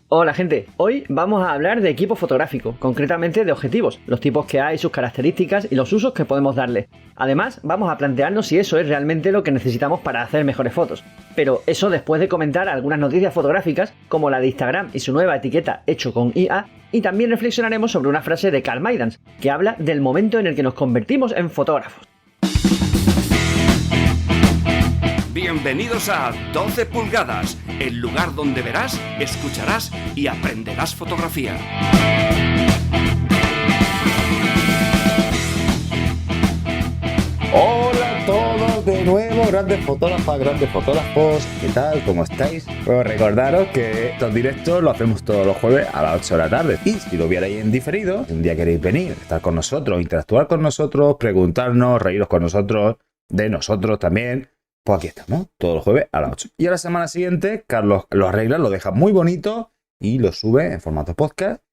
Hola gente, hoy vamos a hablar de equipo fotográfico, concretamente de objetivos, los tipos que hay, sus características y los usos que podemos darle. Además, vamos a plantearnos si eso es realmente lo que necesitamos para hacer mejores fotos. Pero eso después de comentar algunas noticias fotográficas, como la de Instagram y su nueva etiqueta hecho con IA, y también reflexionaremos sobre una frase de Carl Maidans, que habla del momento en el que nos convertimos en fotógrafos. Bienvenidos a 12 pulgadas, el lugar donde verás, escucharás y aprenderás fotografía. Hola a todos de nuevo, grandes fotógrafas, grandes fotógrafos, ¿qué tal? ¿Cómo estáis? Bueno, recordaros que estos directos los hacemos todos los jueves a las 8 de la tarde. Y si lo vierais en diferido, si un día queréis venir, estar con nosotros, interactuar con nosotros, preguntarnos, reíros con nosotros, de nosotros también, pues aquí estamos, todos los jueves a las 8. Y a la semana siguiente, Carlos lo arregla, lo deja muy bonito y lo sube en formato podcast.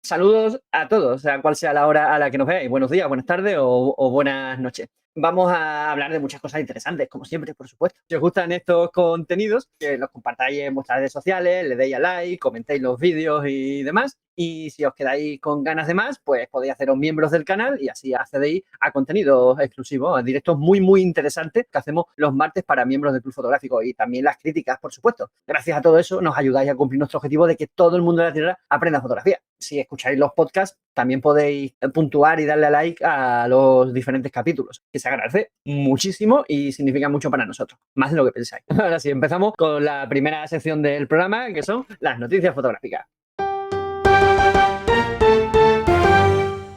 Saludos a todos, sea cual sea la hora a la que nos veáis. Buenos días, buenas tardes o buenas noches. Vamos a hablar de muchas cosas interesantes, como siempre, por supuesto. Si os gustan estos contenidos, que los compartáis en vuestras redes sociales, le deis a like, comentéis los vídeos y demás. Y si os quedáis con ganas de más, pues podéis haceros miembros del canal y así accedéis a contenidos exclusivos, a directos muy interesantes que hacemos los martes para miembros del Club Fotográfico y también las críticas, por supuesto. Gracias a todo eso nos ayudáis a cumplir nuestro objetivo de que todo el mundo de la Tierra aprenda fotografía. Si escucháis los podcasts, también podéis puntuar y darle a like a los diferentes capítulos, que se agradece muchísimo y significa mucho para nosotros, más de lo que pensáis. Ahora sí, empezamos con la primera sección del programa, que son las noticias fotográficas.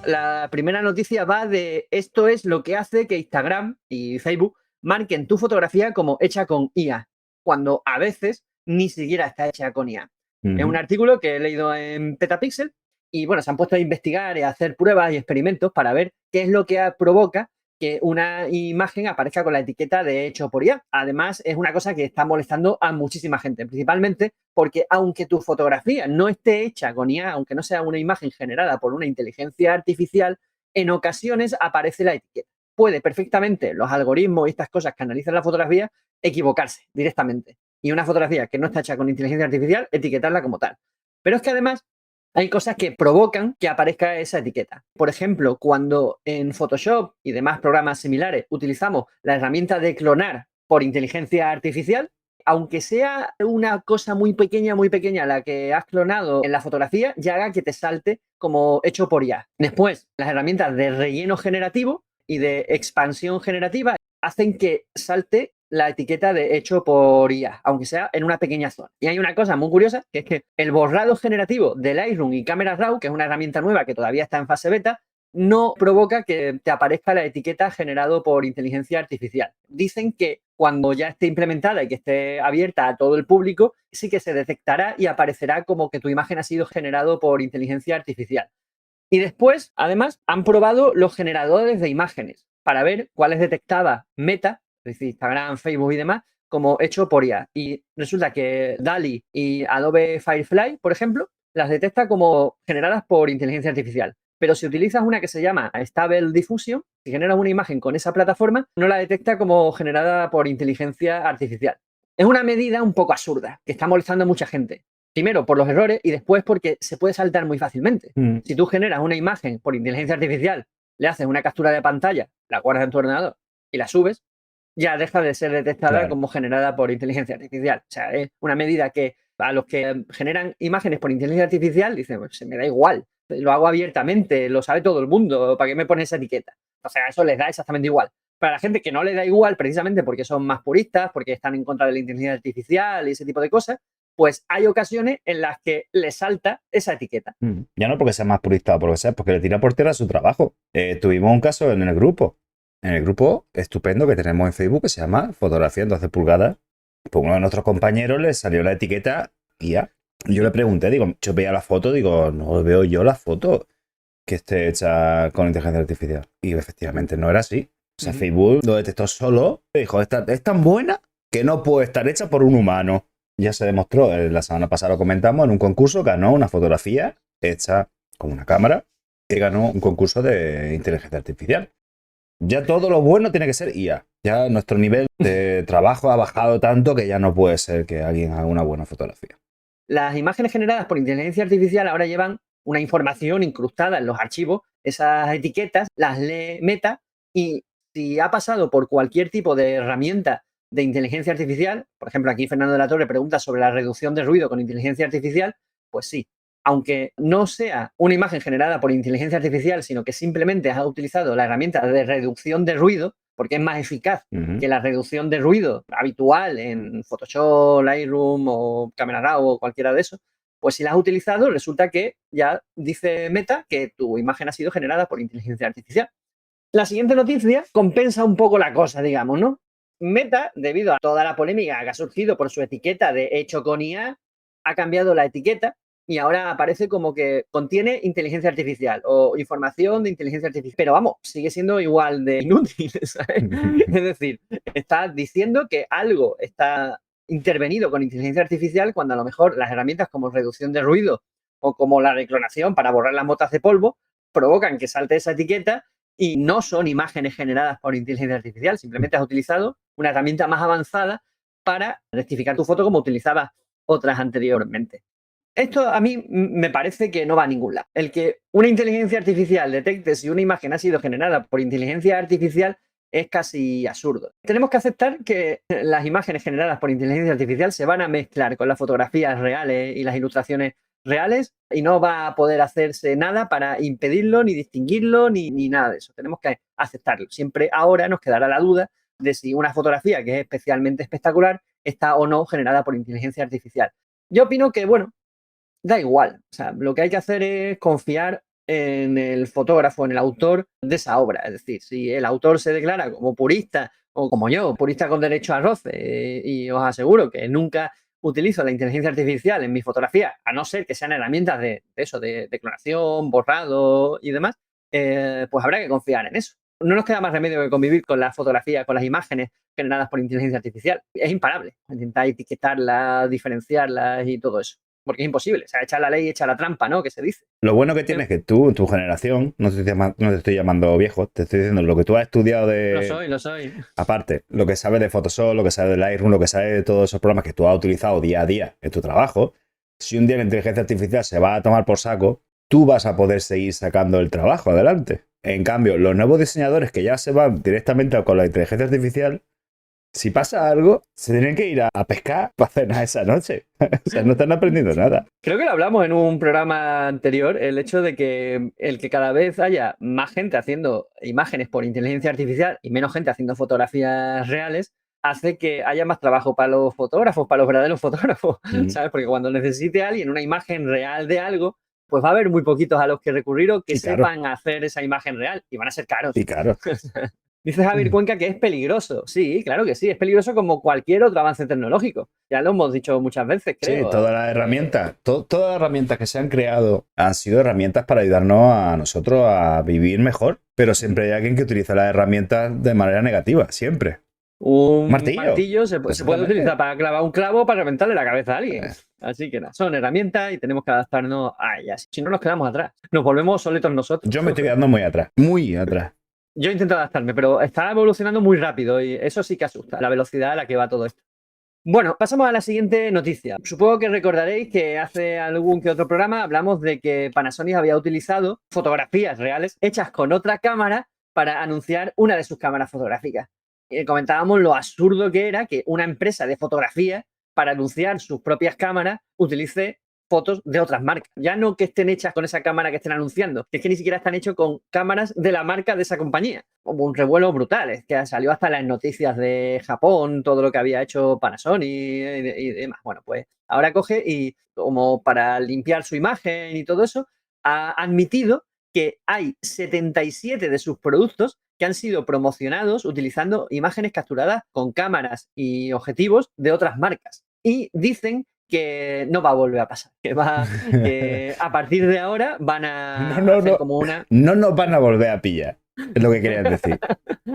La primera noticia va de esto es lo que hace que Instagram y Facebook marquen tu fotografía como hecha con IA, cuando a veces ni siquiera está hecha con IA. Es un artículo que he leído en Petapixel y bueno, se han puesto a investigar y a hacer pruebas y experimentos para ver qué es lo que provoca que una imagen aparezca con la etiqueta de hecho por IA. Además, es una cosa que está molestando a muchísima gente, principalmente porque aunque tu fotografía no esté hecha con IA, aunque no sea una imagen generada por una inteligencia artificial, en ocasiones aparece la etiqueta. Puede perfectamente los algoritmos y estas cosas que analizan la fotografía equivocarse directamente. Y una fotografía que no está hecha con inteligencia artificial, etiquetarla como tal. Pero es que además hay cosas que provocan que aparezca esa etiqueta. Por ejemplo, cuando en Photoshop y demás programas similares utilizamos la herramienta de clonar por inteligencia artificial, aunque sea una cosa muy pequeña la que has clonado en la fotografía, ya haga que te salte como hecho por IA. Después, las herramientas de relleno generativo y de expansión generativa hacen que salte la etiqueta de hecho por IA, aunque sea en una pequeña zona. Y hay una cosa muy curiosa, que es que el borrado generativo de Lightroom y Camera Raw, que es una herramienta nueva que todavía está en fase beta, no provoca que te aparezca la etiqueta generado por inteligencia artificial. Dicen que cuando ya esté implementada y que esté abierta a todo el público, sí que se detectará y aparecerá como que tu imagen ha sido generado por inteligencia artificial. Y después, además, han probado los generadores de imágenes para ver cuáles detectaba Meta, es decir, Instagram, Facebook y demás, como hecho por IA. Y resulta que DALL-E y Adobe Firefly, por ejemplo, las detecta como generadas por inteligencia artificial. Pero si utilizas una que se llama Stable Diffusion, si generas una imagen con esa plataforma, no la detecta como generada por inteligencia artificial. Es una medida un poco absurda, que está molestando a mucha gente. Primero, por los errores y después porque se puede saltar muy fácilmente. Si tú generas una imagen por inteligencia artificial, le haces una captura de pantalla, la guardas en tu ordenador y la subes, ya deja de ser detectada como generada por inteligencia artificial. O sea, es una medida que a los que generan imágenes por inteligencia artificial dicen, pues se me da igual, lo hago abiertamente, lo sabe todo el mundo, ¿para qué me pones esa etiqueta? O sea, eso les da exactamente igual. Para la gente que no le da igual, precisamente porque son más puristas, porque están en contra de la inteligencia artificial y ese tipo de cosas, pues hay ocasiones en las que le salta esa etiqueta. Ya no porque sea más purista o por lo que sea, porque le tira por tierra su trabajo. Tuvimos un caso en el grupo estupendo que tenemos en Facebook que se llama Fotografía en 12 pulgadas. Pues uno de nuestros compañeros le salió la etiqueta IA. Yo le pregunté, digo, yo veía la foto, digo, no veo yo la foto que esté hecha con inteligencia artificial. Y efectivamente no era así. O sea, Facebook lo detectó solo y dijo, es tan buena que no puede estar hecha por un humano. Ya se demostró, la semana pasada lo comentamos, en un concurso ganó una fotografía hecha con una cámara que ganó un concurso de inteligencia artificial. Ya todo lo bueno tiene que ser IA. Ya nuestro nivel de trabajo ha bajado tanto que ya no puede ser que alguien haga una buena fotografía. Las imágenes generadas por inteligencia artificial ahora llevan una información incrustada en los archivos. Esas etiquetas las lee Meta y si ha pasado por cualquier tipo de herramienta de inteligencia artificial, por ejemplo, aquí Fernando de la Torre pregunta sobre la reducción de ruido con inteligencia artificial, pues sí. Aunque no sea una imagen generada por inteligencia artificial, sino que simplemente has utilizado la herramienta de reducción de ruido, porque es más eficaz que la reducción de ruido habitual en Photoshop, Lightroom o Camera Raw o cualquiera de esos, pues si la has utilizado, resulta que ya dice Meta que tu imagen ha sido generada por inteligencia artificial. La siguiente noticia compensa un poco la cosa, digamos, ¿no? Meta, debido a toda la polémica que ha surgido por su etiqueta de hecho con IA, ha cambiado la etiqueta y ahora aparece como que contiene inteligencia artificial o información de inteligencia artificial. Pero vamos, sigue siendo igual de inútil, ¿sabes? Es decir, está diciendo que algo está intervenido con inteligencia artificial cuando a lo mejor las herramientas como reducción de ruido o como la declonación para borrar las motas de polvo provocan que salte esa etiqueta y no son imágenes generadas por inteligencia artificial, simplemente has utilizado una herramienta más avanzada para rectificar tu foto como utilizabas otras anteriormente. Esto a mí me parece que no va a ningún lado. El que una inteligencia artificial detecte si una imagen ha sido generada por inteligencia artificial es casi absurdo. Tenemos que aceptar que las imágenes generadas por inteligencia artificial se van a mezclar con las fotografías reales y las ilustraciones reales y no va a poder hacerse nada para impedirlo, ni distinguirlo, ni nada de eso. Tenemos que aceptarlo. Siempre ahora nos quedará la duda de si una fotografía que es especialmente espectacular está o no generada por inteligencia artificial. Yo opino que, bueno, da igual. O sea, lo que hay que hacer es confiar en el fotógrafo, en el autor de esa obra. Es decir, si el autor se declara como purista o como yo, purista con derecho a roce, y os aseguro que nunca utilizo la inteligencia artificial en mi fotografía, a no ser que sean herramientas de eso, de clonación, borrado y demás, pues habrá que confiar en eso. No nos queda más remedio que convivir con las fotografías, con las imágenes generadas por inteligencia artificial. Es imparable. Intentar etiquetarlas, diferenciarlas y todo eso. Porque es imposible. O sea, echa la ley, echa la trampa, ¿no? Que se dice. Lo bueno que tienes es que tú, en tu generación, no te estoy llamando viejo, te estoy diciendo lo que tú has estudiado de... Lo soy. Aparte, lo que sabes de Photoshop, lo que sabes de Lightroom, lo que sabes de todos esos programas que tú has utilizado día a día en tu trabajo, si un día la inteligencia artificial se va a tomar por saco, tú vas a poder seguir sacando el trabajo adelante. En cambio, los nuevos diseñadores que ya se van directamente con la inteligencia artificial, si pasa algo, se tienen que ir a pescar para cenar esa noche. O sea, no están aprendiendo nada. Creo que lo hablamos en un programa anterior, el hecho de que cada vez haya más gente haciendo imágenes por inteligencia artificial y menos gente haciendo fotografías reales, hace que haya más trabajo para los fotógrafos, para los verdaderos fotógrafos, ¿sabes? Porque cuando necesite alguien una imagen real de algo, pues va a haber muy poquitos a los que recurrir o que sepan hacer esa imagen real y van a ser caros. Y claro. Dice Javier Cuenca que es peligroso. Sí, claro que sí, es peligroso como cualquier otro avance tecnológico. Ya lo hemos dicho muchas veces, creo. Sí, todas las herramientas, todas las herramientas que se han creado han sido herramientas para ayudarnos a nosotros a vivir mejor, pero siempre hay alguien que utiliza las herramientas de manera negativa, siempre. Un martillo se puede utilizar para clavar un clavo para reventarle la cabeza a alguien. Así que nada, son herramientas y tenemos que adaptarnos a ellas. Si no, nos quedamos atrás. Nos volvemos soletos nosotros. Yo me estoy quedando muy atrás, muy atrás. Yo intento adaptarme, pero está evolucionando muy rápido y eso sí que asusta, la velocidad a la que va todo esto. Bueno, pasamos a la siguiente noticia. Supongo que recordaréis que hace algún que otro programa hablamos de que Panasonic había utilizado fotografías reales hechas con otra cámara para anunciar una de sus cámaras fotográficas. Comentábamos lo absurdo que era que una empresa de fotografía, para anunciar sus propias cámaras, utilice fotos de otras marcas. Ya no que estén hechas con esa cámara que estén anunciando, que es que ni siquiera están hechas con cámaras de la marca de esa compañía. Como un revuelo brutal, es que salió hasta las noticias de Japón, todo lo que había hecho Panasonic y demás. Bueno, pues ahora coge y, como para limpiar su imagen y todo eso, ha admitido que hay 77 de sus productos que han sido promocionados utilizando imágenes capturadas con cámaras y objetivos de otras marcas. Y dicen que no va a volver a pasar, que a partir de ahora van a hacer como una... No nos van a volver a pillar, es lo que querías decir.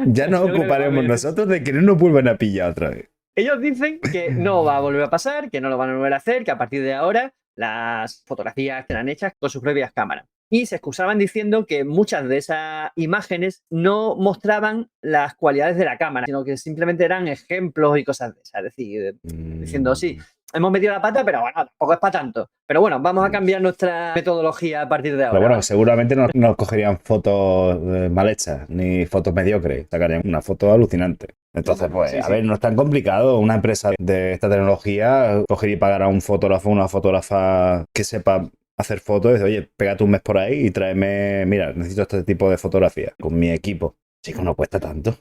Ya nos ocuparemos nosotros de que no nos vuelvan a pillar otra vez. Ellos dicen que no va a volver a pasar, que no lo van a volver a hacer, que a partir de ahora las fotografías serán hechas con sus propias cámaras. Y se excusaban diciendo que muchas de esas imágenes no mostraban las cualidades de la cámara, sino que simplemente eran ejemplos y cosas de esas. Es decir, diciendo, sí, hemos metido la pata, pero bueno, tampoco es para tanto. Pero bueno, vamos a cambiar nuestra metodología a partir de ahora. Pero bueno, seguramente no nos cogerían fotos mal hechas, ni fotos mediocres, sacarían una foto alucinante. Entonces, pues, a ver, no es tan complicado. Una empresa de esta tecnología coger y pagar a un fotógrafo, una fotógrafa que sepa hacer fotos, y dice, oye, pégate un mes por ahí y tráeme, mira, necesito este tipo de fotografía con mi equipo. Chico, no cuesta tanto.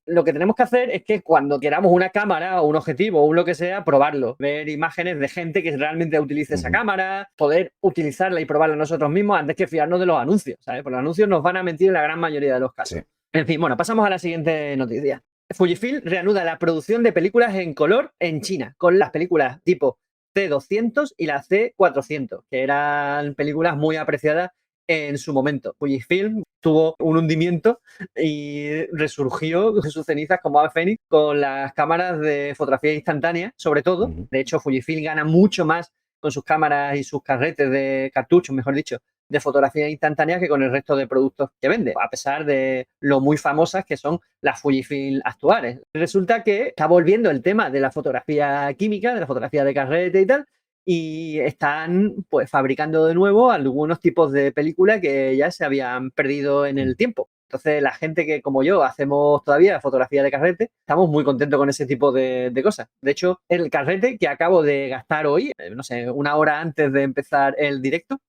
Lo que tenemos que hacer es que cuando queramos una cámara o un objetivo o un lo que sea, probarlo, ver imágenes de gente que realmente utilice esa cámara, poder utilizarla y probarla nosotros mismos antes que fiarnos de los anuncios, ¿sabes? Porque los anuncios nos van a mentir en la gran mayoría de los casos. Sí. En fin, bueno, pasamos a la siguiente noticia. Fujifilm reanuda la producción de películas en color en China, con las películas tipo C200 y la C400, que eran películas muy apreciadas en su momento. Fujifilm tuvo un hundimiento y resurgió de sus cenizas como ave fénix con las cámaras de fotografía instantánea, sobre todo. De hecho, Fujifilm gana mucho más con sus cámaras y sus carretes de cartuchos, mejor dicho, de fotografía instantánea que con el resto de productos que vende, a pesar de lo muy famosas que son las Fujifilm actuales. Resulta que está volviendo el tema de la fotografía química, de la fotografía de carrete y tal, y están pues fabricando de nuevo algunos tipos de películas que ya se habían perdido en el tiempo. Entonces, la gente que, como yo, hacemos todavía fotografía de carrete, estamos muy contentos con ese tipo de cosas. De hecho, el carrete que acabo de gastar hoy, no sé, una hora antes de empezar el directo,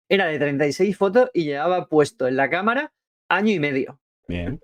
era de 36 fotos y llevaba puesto en la cámara año y medio. Bien.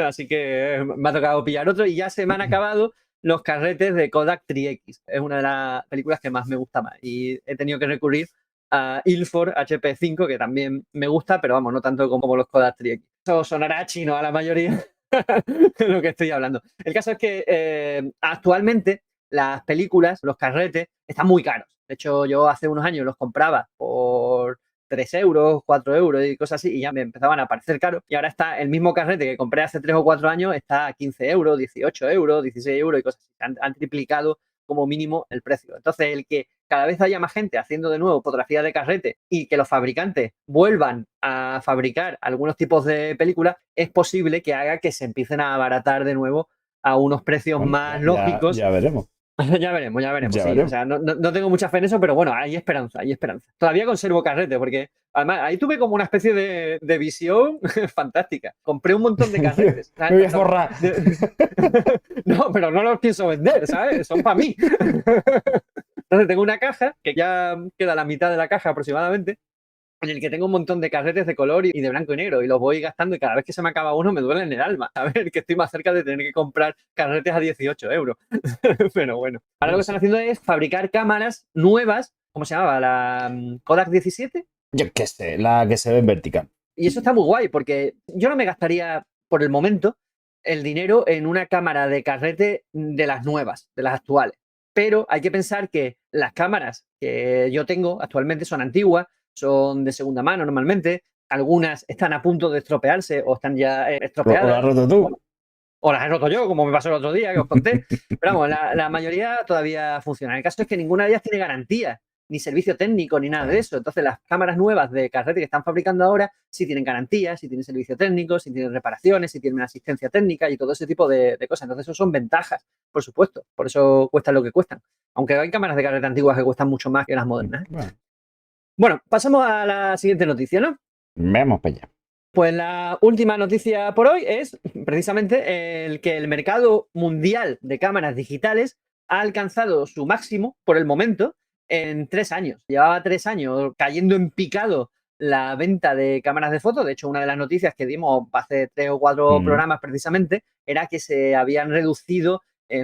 Así que me ha tocado pillar otro y ya se me han acabado los carretes de Kodak Tri-X. Es una de las películas que más me gusta más y he tenido que recurrir a Ilford HP5, que también me gusta, pero vamos, no tanto como los Kodak Tri-X. Eso sonará chino a la mayoría de lo que estoy hablando. El caso es que actualmente las películas, los carretes, están muy caros. De hecho, yo hace unos años los compraba por 3 euros, 4 euros y cosas así, y ya me empezaban a parecer caros. Y ahora está el mismo carrete que compré hace 3 o 4 años, está a 15 euros, 18 euros, 16 euros y cosas así. Han triplicado como mínimo el precio. Entonces, el que cada vez haya más gente haciendo de nuevo fotografía de carrete y que los fabricantes vuelvan a fabricar algunos tipos de películas, es posible que haga que se empiecen a abaratar de nuevo a unos precios más lógicos. Ya veremos. Ya veremos. Sí, o sea, no tengo mucha fe en eso, pero bueno, hay esperanza. Todavía conservo carrete, porque además ahí tuve como una especie de visión fantástica. Compré un montón de carretes. Me voy a forrar. No, pero no los pienso vender, ¿sabes? Son para mí. Entonces tengo una caja, que ya queda la mitad de la caja aproximadamente, en el que tengo un montón de carretes de color y de blanco y negro y los voy gastando y cada vez que se me acaba uno me duele en el alma. A ver, que estoy más cerca de tener que comprar carretes a 18 euros. Pero bueno. Ahora lo que están haciendo es fabricar cámaras nuevas. ¿Cómo se llamaba? ¿La Kodak 17? Yo qué sé, la que se ve en vertical. Y eso está muy guay porque yo no me gastaría por el momento el dinero en una cámara de carrete de las nuevas, de las actuales. Pero hay que pensar que las cámaras que yo tengo actualmente son antiguas, son de segunda mano normalmente, algunas están a punto de estropearse o están ya estropeadas. ¿O la has roto tú? O las he roto yo, como me pasó el otro día que os conté. Pero vamos, la mayoría todavía funcionan. El caso es que ninguna de ellas tiene garantía, ni servicio técnico, ni nada de eso. Entonces, las cámaras nuevas de carrete que están fabricando ahora sí tienen garantía, sí tienen servicio técnico, sí tienen reparaciones, sí tienen asistencia técnica y todo ese tipo de cosas. Entonces, eso son ventajas, por supuesto. Por eso cuestan lo que cuestan. Aunque hay cámaras de carrete antiguas que cuestan mucho más que las modernas. Bueno, pasamos a la siguiente noticia, ¿no? Vamos para allá. Pues la última noticia por hoy es precisamente el que el mercado mundial de cámaras digitales ha alcanzado su máximo por el momento en 3 años. Llevaba 3 años cayendo en picado la venta de cámaras de fotos. De hecho, una de las noticias que dimos hace 3 o 4 programas precisamente era que se habían reducido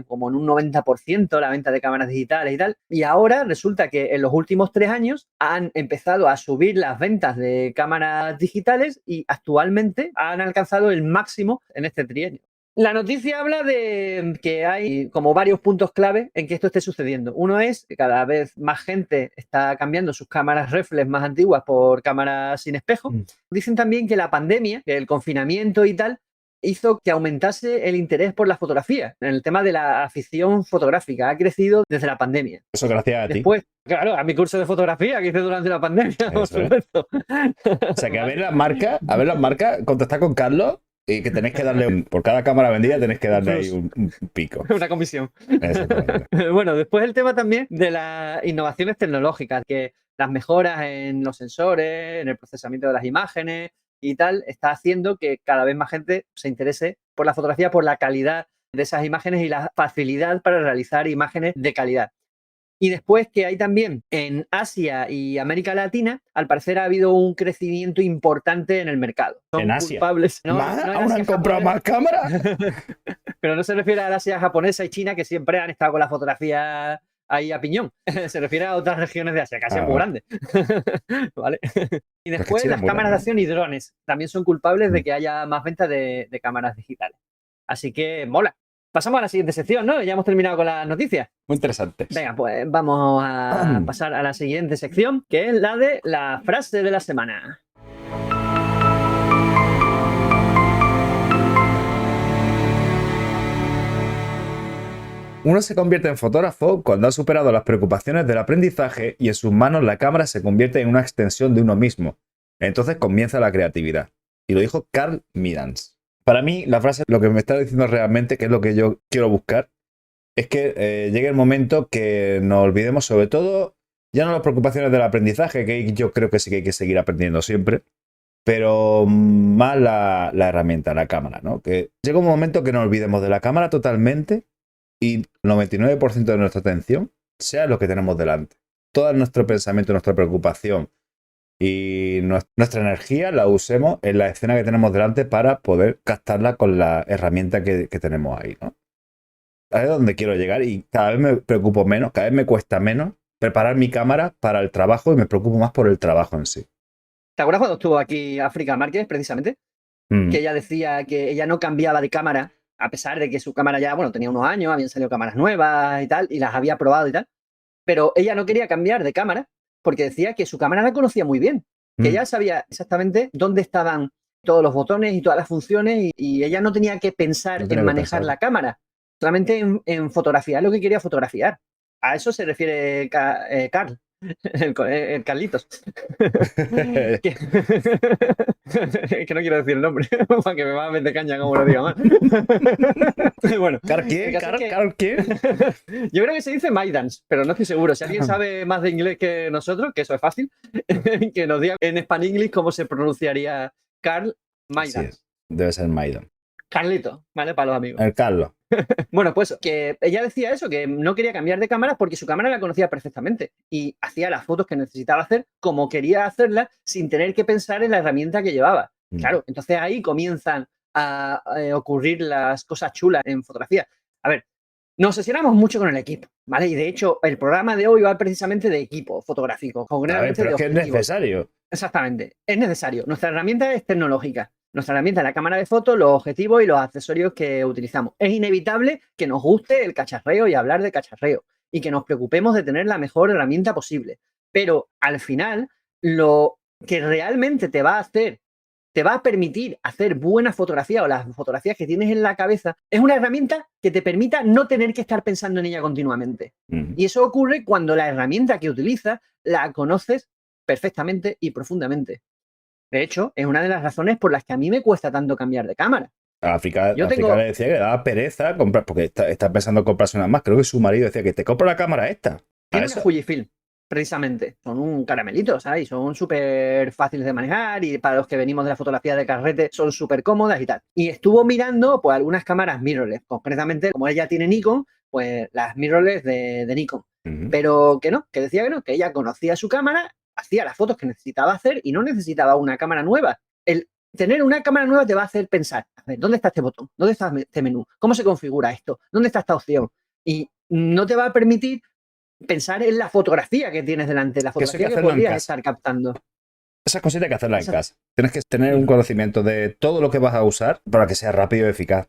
como en un 90% la venta de cámaras digitales y tal. Y ahora resulta que en los últimos 3 años han empezado a subir las ventas de cámaras digitales y actualmente han alcanzado el máximo en este trienio. La noticia habla de que hay como varios puntos clave en que esto esté sucediendo. Uno es que cada vez más gente está cambiando sus cámaras reflex más antiguas por cámaras sin espejo. Dicen también que la pandemia, que el confinamiento y tal, hizo que aumentase el interés por la fotografía. En el tema de la afición fotográfica ha crecido desde la pandemia. Eso gracias a ti. Después, claro, a mi curso de fotografía que hice durante la pandemia, por supuesto. O sea, que a ver las marcas, contactar con Carlos Y que tenéis que darle, por cada cámara vendida tenéis que darle ahí un pico. Una comisión. Exactamente. Bueno, después el tema también de las innovaciones tecnológicas, que las mejoras en los sensores, en el procesamiento de las imágenes y tal, está haciendo que cada vez más gente se interese por la fotografía, por la calidad de esas imágenes y la facilidad para realizar imágenes de calidad. Y después que hay también en Asia y América Latina, al parecer ha habido un crecimiento importante en el mercado. Son En Asia. culpables. ¿Más? en ¿Aún Asia han comprado japonesa. más cámaras? Pero no se refiere a la Asia japonesa y China, que siempre han estado con la fotografía ahí a piñón. Se refiere a otras regiones de Asia, que Asia es muy grande. ¿Vale? Y después China las es muy cámaras de grande. acción y drones también son culpables de que haya más venta de cámaras digitales. Así que mola. Pasamos a la siguiente sección, ¿no? Ya hemos terminado con las noticias. Muy interesantes. Venga, pues vamos a pasar a la siguiente sección, que es la de la frase de la semana. Uno se convierte en fotógrafo cuando ha superado las preocupaciones del aprendizaje y en sus manos la cámara se convierte en una extensión de uno mismo. Entonces comienza la creatividad. Y lo dijo Carl Midans. Para mí, la frase, lo que me está diciendo realmente, que es lo que yo quiero buscar, es que llegue el momento que nos olvidemos sobre todo, ya no las preocupaciones del aprendizaje, que yo creo que sí que hay que seguir aprendiendo siempre, pero más la herramienta, la cámara, ¿no? Que llega un momento que nos olvidemos de la cámara totalmente y el 99% de nuestra atención sea lo que tenemos delante. Todo nuestro pensamiento, nuestra preocupación y nuestra energía la usemos en la escena que tenemos delante para poder captarla con la herramienta que tenemos ahí, ¿no? Ahí es donde quiero llegar y cada vez me preocupo menos, cada vez me cuesta menos preparar mi cámara para el trabajo y me preocupo más por el trabajo en sí. ¿Te acuerdas cuando estuvo aquí África Márquez, precisamente? Que ella decía que ella no cambiaba de cámara, a pesar de que su cámara ya, bueno, tenía unos años, habían salido cámaras nuevas y tal, y las había probado y tal, pero ella no quería cambiar de cámara porque decía que su cámara la conocía muy bien, que ella sabía exactamente dónde estaban todos los botones y todas las funciones y ella no tenía que pensar en manejar la cámara, solamente en fotografiar lo que quería fotografiar. A eso se refiere Carl. El Carlitos. que no quiero decir el nombre, para que me va a meter caña como lo diga mal. Bueno, ¿Carl quién? ¿Carl quién? Yo creo que se dice Maidans, pero no estoy seguro. Si alguien sabe más de inglés que nosotros, que eso es fácil, que nos diga en Spanglish cómo se pronunciaría Carl Maidans. Sí, debe ser Maidan. Carlito, ¿vale? Para los amigos. El Carlos. Bueno, pues que ella decía eso, que no quería cambiar de cámara porque su cámara la conocía perfectamente y hacía las fotos que necesitaba hacer como quería hacerlas sin tener que pensar en la herramienta que llevaba. Claro, entonces ahí comienzan a ocurrir las cosas chulas en fotografía. A ver, nos obsesionamos mucho con el equipo, ¿vale? Y de hecho, el programa de hoy va precisamente de equipo fotográfico. A ver, pero es que es necesario. Exactamente, es necesario. Nuestra herramienta es tecnológica. Nuestra herramienta es la cámara de fotos, los objetivos y los accesorios que utilizamos. Es inevitable que nos guste el cacharreo y hablar de cacharreo y que nos preocupemos de tener la mejor herramienta posible. Pero al final, lo que realmente te va a permitir hacer buena fotografía o las fotografías que tienes en la cabeza, es una herramienta que te permita no tener que estar pensando en ella continuamente. Y eso ocurre cuando la herramienta que utilizas la conoces perfectamente y profundamente. De hecho, es una de las razones por las que a mí me cuesta tanto cambiar de cámara. África le decía que le daba pereza comprar, porque está pensando en comprarse una más. Creo que su marido decía que te compro la cámara esta. Tiene una Fujifilm, precisamente. Son un caramelito, ¿sabes? Son súper fáciles de manejar y para los que venimos de la fotografía de carrete son súper cómodas y tal. Y estuvo mirando pues algunas cámaras mirrorless, concretamente como ella tiene Nikon, pues las mirrorless de Nikon. Pero que no, que decía que no, que ella conocía su cámara, hacía las fotos que necesitaba hacer y no necesitaba una cámara nueva. El tener una cámara nueva te va a hacer pensar, a ver, ¿dónde está este botón? ¿Dónde está este menú? ¿Cómo se configura esto? ¿Dónde está esta opción? Y no te va a permitir pensar en la fotografía que tienes delante, la fotografía que podrías estar captando. Esas cositas hay que hacerlas en casa. Tienes que tener un conocimiento de todo lo que vas a usar para que sea rápido y eficaz.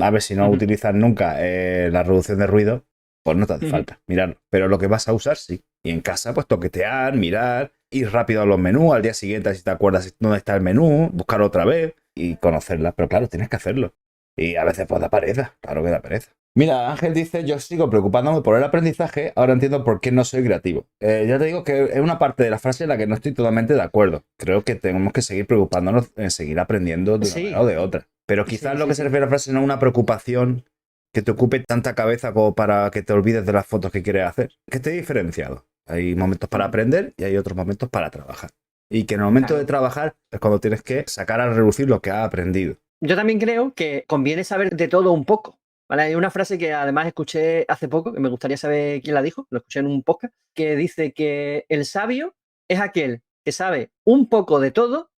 A ver, si no utilizas nunca la reducción de ruido, pues no te hace falta mirarlo. Pero lo que vas a usar, sí. Y en casa, pues toquetear, mirar, ir rápido a los menús, al día siguiente, si te acuerdas dónde está el menú, buscarlo otra vez y conocerla. Pero claro, tienes que hacerlo. Y a veces pues da pereza, claro que da pereza. Mira, Ángel dice, yo sigo preocupándome por el aprendizaje, ahora entiendo por qué no soy creativo. Ya te digo que es una parte de la frase en la que no estoy totalmente de acuerdo. Creo que tenemos que seguir preocupándonos en seguir aprendiendo de una manera o de otra. Pero quizás lo que se refiere a la frase no es una preocupación que te ocupe tanta cabeza como para que te olvides de las fotos que quieres hacer. Que esté diferenciado. Hay momentos para aprender y hay otros momentos para trabajar. Y que en el momento de trabajar es cuando tienes que sacar a relucir lo que has aprendido. Yo también creo que conviene saber de todo un poco. ¿Vale? Hay una frase que además escuché hace poco, que me gustaría saber quién la dijo, lo escuché en un podcast, que dice que el sabio es aquel que sabe un poco de todo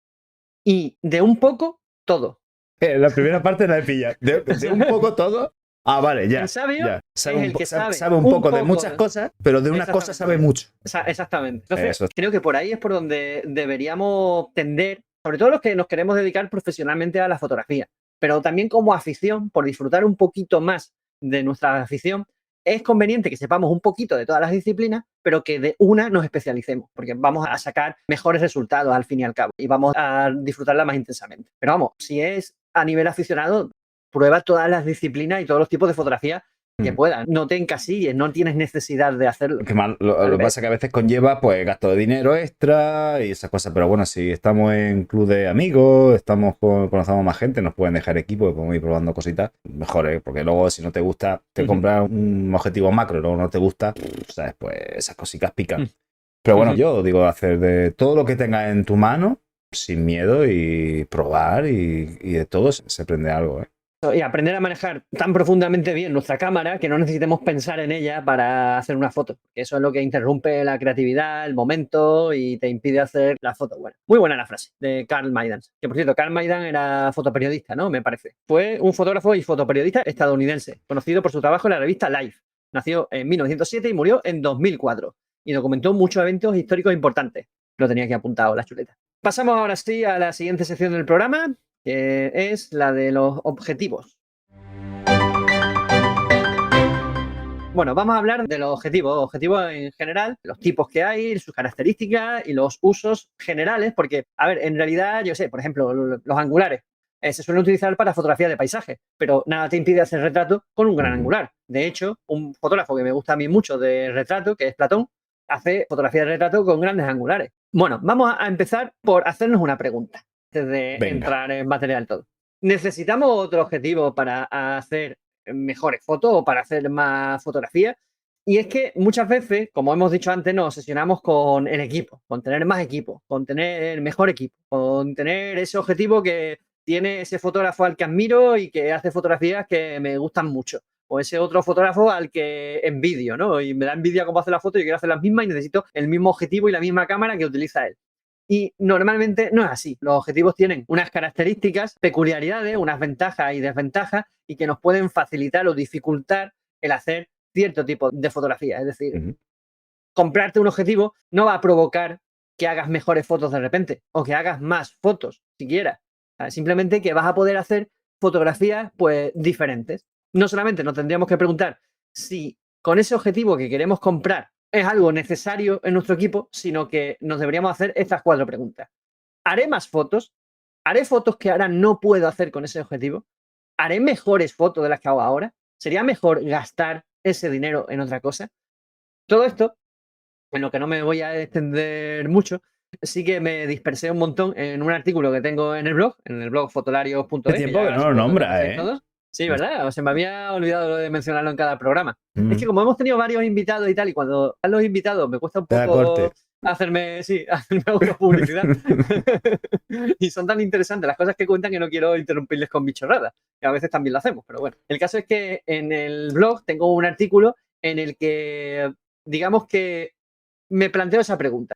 y de un poco todo. La primera parte la he pillado. De un poco todo. Ah, vale, ya. El sabio ya. es el que sabe un poco de muchas cosas, pero de una cosa sabe mucho. Exactamente. Entonces, creo que por ahí es por donde deberíamos tender, sobre todo los que nos queremos dedicar profesionalmente a la fotografía, pero también como afición, por disfrutar un poquito más de nuestra afición, es conveniente que sepamos un poquito de todas las disciplinas, pero que de una nos especialicemos, porque vamos a sacar mejores resultados al fin y al cabo y vamos a disfrutarla más intensamente. Pero vamos, si es a nivel aficionado, prueba todas las disciplinas y todos los tipos de fotografía que puedas. No te encasilles, no tienes necesidad de hacerlo. Lo que pasa es que a veces conlleva pues gasto de dinero extra y esas cosas. Pero bueno, si estamos en club de amigos, conocemos más gente, nos pueden dejar equipo y podemos ir probando cositas. Mejor, ¿eh? Porque luego si no te gusta, te compras un objetivo macro y luego no te gusta, ¿sabes? Pues esas cositas pican. Pero bueno, yo digo, hacer de todo lo que tengas en tu mano, sin miedo y probar y de todo se aprende algo, ¿eh? Y aprender a manejar tan profundamente bien nuestra cámara que no necesitemos pensar en ella para hacer una foto. Eso es lo que interrumpe la creatividad, el momento y te impide hacer la foto buena. Muy buena la frase de Carl Maidans. Que por cierto, Carl Maidan era fotoperiodista, ¿no? Me parece. Fue un fotógrafo y fotoperiodista estadounidense, conocido por su trabajo en la revista Life. Nació en 1907 y murió en 2004. Y documentó muchos eventos históricos importantes. Lo tenía aquí apuntado, la chuleta. Pasamos ahora sí a la siguiente sección del programa, que es la de los objetivos. Bueno, vamos a hablar de los objetivos en general, los tipos que hay, sus características y los usos generales, porque, a ver, en realidad, yo sé, por ejemplo, los angulares se suelen utilizar para fotografía de paisaje, pero nada te impide hacer retrato con un gran angular. De hecho, un fotógrafo que me gusta a mí mucho de retrato, que es Platón, hace fotografía de retrato con grandes angulares. Bueno, vamos a empezar por hacernos una pregunta antes de entrar en material todo. ¿Necesitamos otro objetivo para hacer mejores fotos o para hacer más fotografías? Y es que muchas veces, como hemos dicho antes, nos obsesionamos con el equipo, con tener más equipo, con tener mejor equipo, con tener ese objetivo que tiene ese fotógrafo al que admiro y que hace fotografías que me gustan mucho. O ese otro fotógrafo al que envidio, ¿no? Y me da envidia cómo hace la foto y yo quiero hacer las mismas y necesito el mismo objetivo y la misma cámara que utiliza él. Y normalmente no es así. Los objetivos tienen unas características, peculiaridades, unas ventajas y desventajas y que nos pueden facilitar o dificultar el hacer cierto tipo de fotografía. Es decir, comprarte un objetivo no va a provocar que hagas mejores fotos de repente o que hagas más fotos siquiera. Simplemente que vas a poder hacer fotografías pues diferentes. No solamente nos tendríamos que preguntar si con ese objetivo que queremos comprar es algo necesario en nuestro equipo, sino que nos deberíamos hacer estas 4 preguntas. ¿Haré más fotos? ¿Haré fotos que ahora no puedo hacer con ese objetivo? ¿Haré mejores fotos de las que hago ahora? ¿Sería mejor gastar ese dinero en otra cosa? Todo esto, en lo que no me voy a extender mucho, sí que me dispersé un montón en un artículo que tengo en el blog fotolarios.es. Hace tiempo que no lo nombra, ¿eh? Todos. Sí, ¿verdad? Se me había olvidado de mencionarlo en cada programa. Es que como hemos tenido varios invitados y tal, y cuando están los invitados me cuesta un poco hacerme autopublicidad. Y son tan interesantes las cosas que cuentan que no quiero interrumpirles con bichorradas. Que a veces también lo hacemos, pero bueno. El caso es que en el blog tengo un artículo en el que, digamos que me planteo esa pregunta.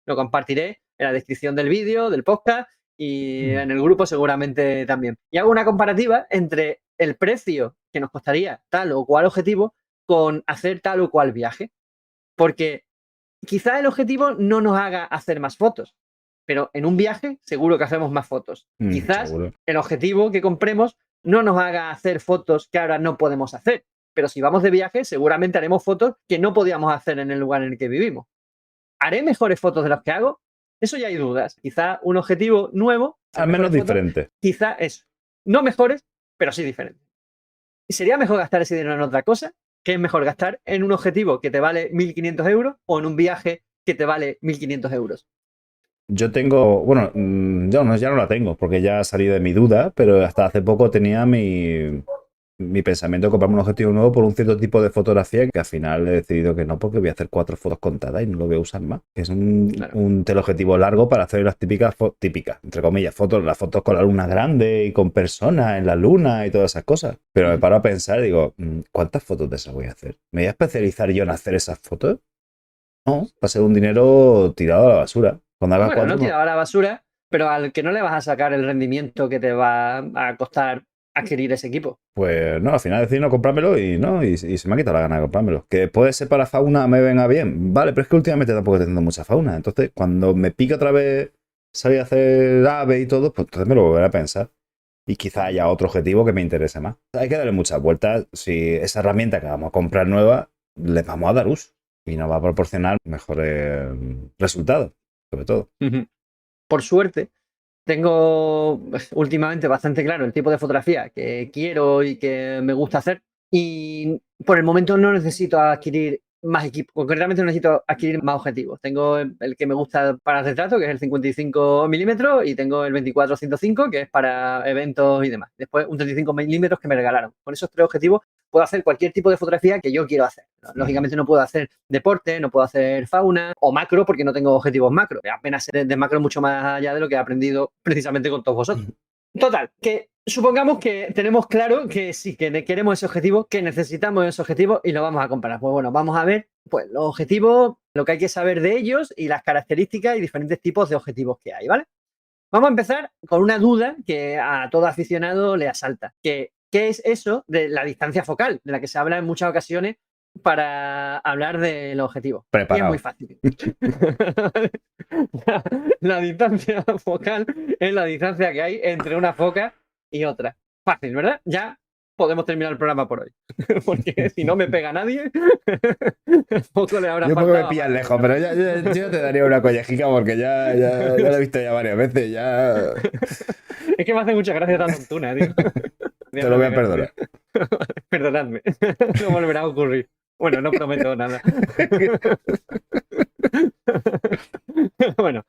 Lo compartiré en la descripción del vídeo, del podcast y en el grupo seguramente también. Y hago una comparativa entre el precio que nos costaría tal o cual objetivo con hacer tal o cual viaje. Porque quizá el objetivo no nos haga hacer más fotos, pero en un viaje seguro que hacemos más fotos. Quizás el objetivo que compremos no nos haga hacer fotos que ahora no podemos hacer, pero si vamos de viaje seguramente haremos fotos que no podíamos hacer en el lugar en el que vivimos. ¿Haré mejores fotos de las que hago? Eso ya hay dudas. Quizá un objetivo nuevo. Al menos diferente. Quizá eso. No mejores, pero sí diferentes. ¿sería mejor gastar ese dinero en otra cosa? ¿Qué es mejor gastar en un objetivo que te vale 1.500 euros o en un viaje que te vale 1.500 euros? Yo tengo, bueno, ya no la tengo porque ya ha salido de mi duda, pero hasta hace poco tenía mi pensamiento de comprarme un objetivo nuevo por un cierto tipo de fotografía que al final he decidido que no, porque voy a hacer 4 fotos contadas y no lo voy a usar más. Que es un teleobjetivo largo para hacer las típicas, entre comillas, fotos, las fotos con la luna grande y con personas en la luna y todas esas cosas. Pero me paro a pensar y digo, ¿cuántas fotos de esas voy a hacer? ¿Me voy a especializar yo en hacer esas fotos? No, va a ser un dinero tirado a la basura. Cuando haga Bueno, 4, no tirado a la basura, pero al que no le vas a sacar el rendimiento que te va a costar adquirir ese equipo. pues no, al final decidí no comprármelo y se me ha quitado la gana de comprármelo. Que puede ser para fauna me venga bien. Vale, pero es que últimamente tampoco estoy teniendo mucha fauna. Entonces, cuando me pique otra vez salir a hacer ave y todo, pues entonces me lo volveré a pensar. Y quizá haya otro objetivo que me interese más. Hay que darle muchas vueltas. Si esa herramienta que vamos a comprar nueva, le vamos a dar uso. Y nos va a proporcionar mejores resultados, sobre todo. Por suerte, tengo últimamente bastante claro el tipo de fotografía que quiero y que me gusta hacer. Y por el momento no necesito adquirir más equipo. Concretamente no necesito adquirir más objetivos. Tengo el que me gusta para retrato, que es el 55 milímetros, y tengo el 24-105, que es para eventos y demás. Después un 35 milímetros que me regalaron. Con esos 3 objetivos puedo hacer cualquier tipo de fotografía que yo quiero hacer. Lógicamente no puedo hacer deporte, no puedo hacer fauna o macro porque no tengo objetivos macro. Apenas sé de macro mucho más allá de lo que he aprendido precisamente con todos vosotros. Total, que supongamos que tenemos claro que sí, que queremos ese objetivo, que necesitamos ese objetivo y lo vamos a comparar. Pues bueno, vamos a ver pues, los objetivos, lo que hay que saber de ellos y las características y diferentes tipos de objetivos que hay, ¿vale? Vamos a empezar con una duda que a todo aficionado le asalta, que ¿qué es eso de la distancia focal, de la que se habla en muchas ocasiones para hablar del objetivo? Preparado. Y es muy fácil. La distancia focal es la distancia que hay entre una foca y otra. Fácil, ¿verdad? Ya podemos terminar el programa por hoy. Porque si no me pega nadie, poco le habrá Yo faltado. porque me pillas lejos, pero yo te daría una collejica porque ya lo he visto ya varias veces. Ya Es que me hace mucha gracia tan tontuna, tío. te lo voy a perdonar. Perdonadme. No volverá a ocurrir. Bueno, no prometo nada. Bueno,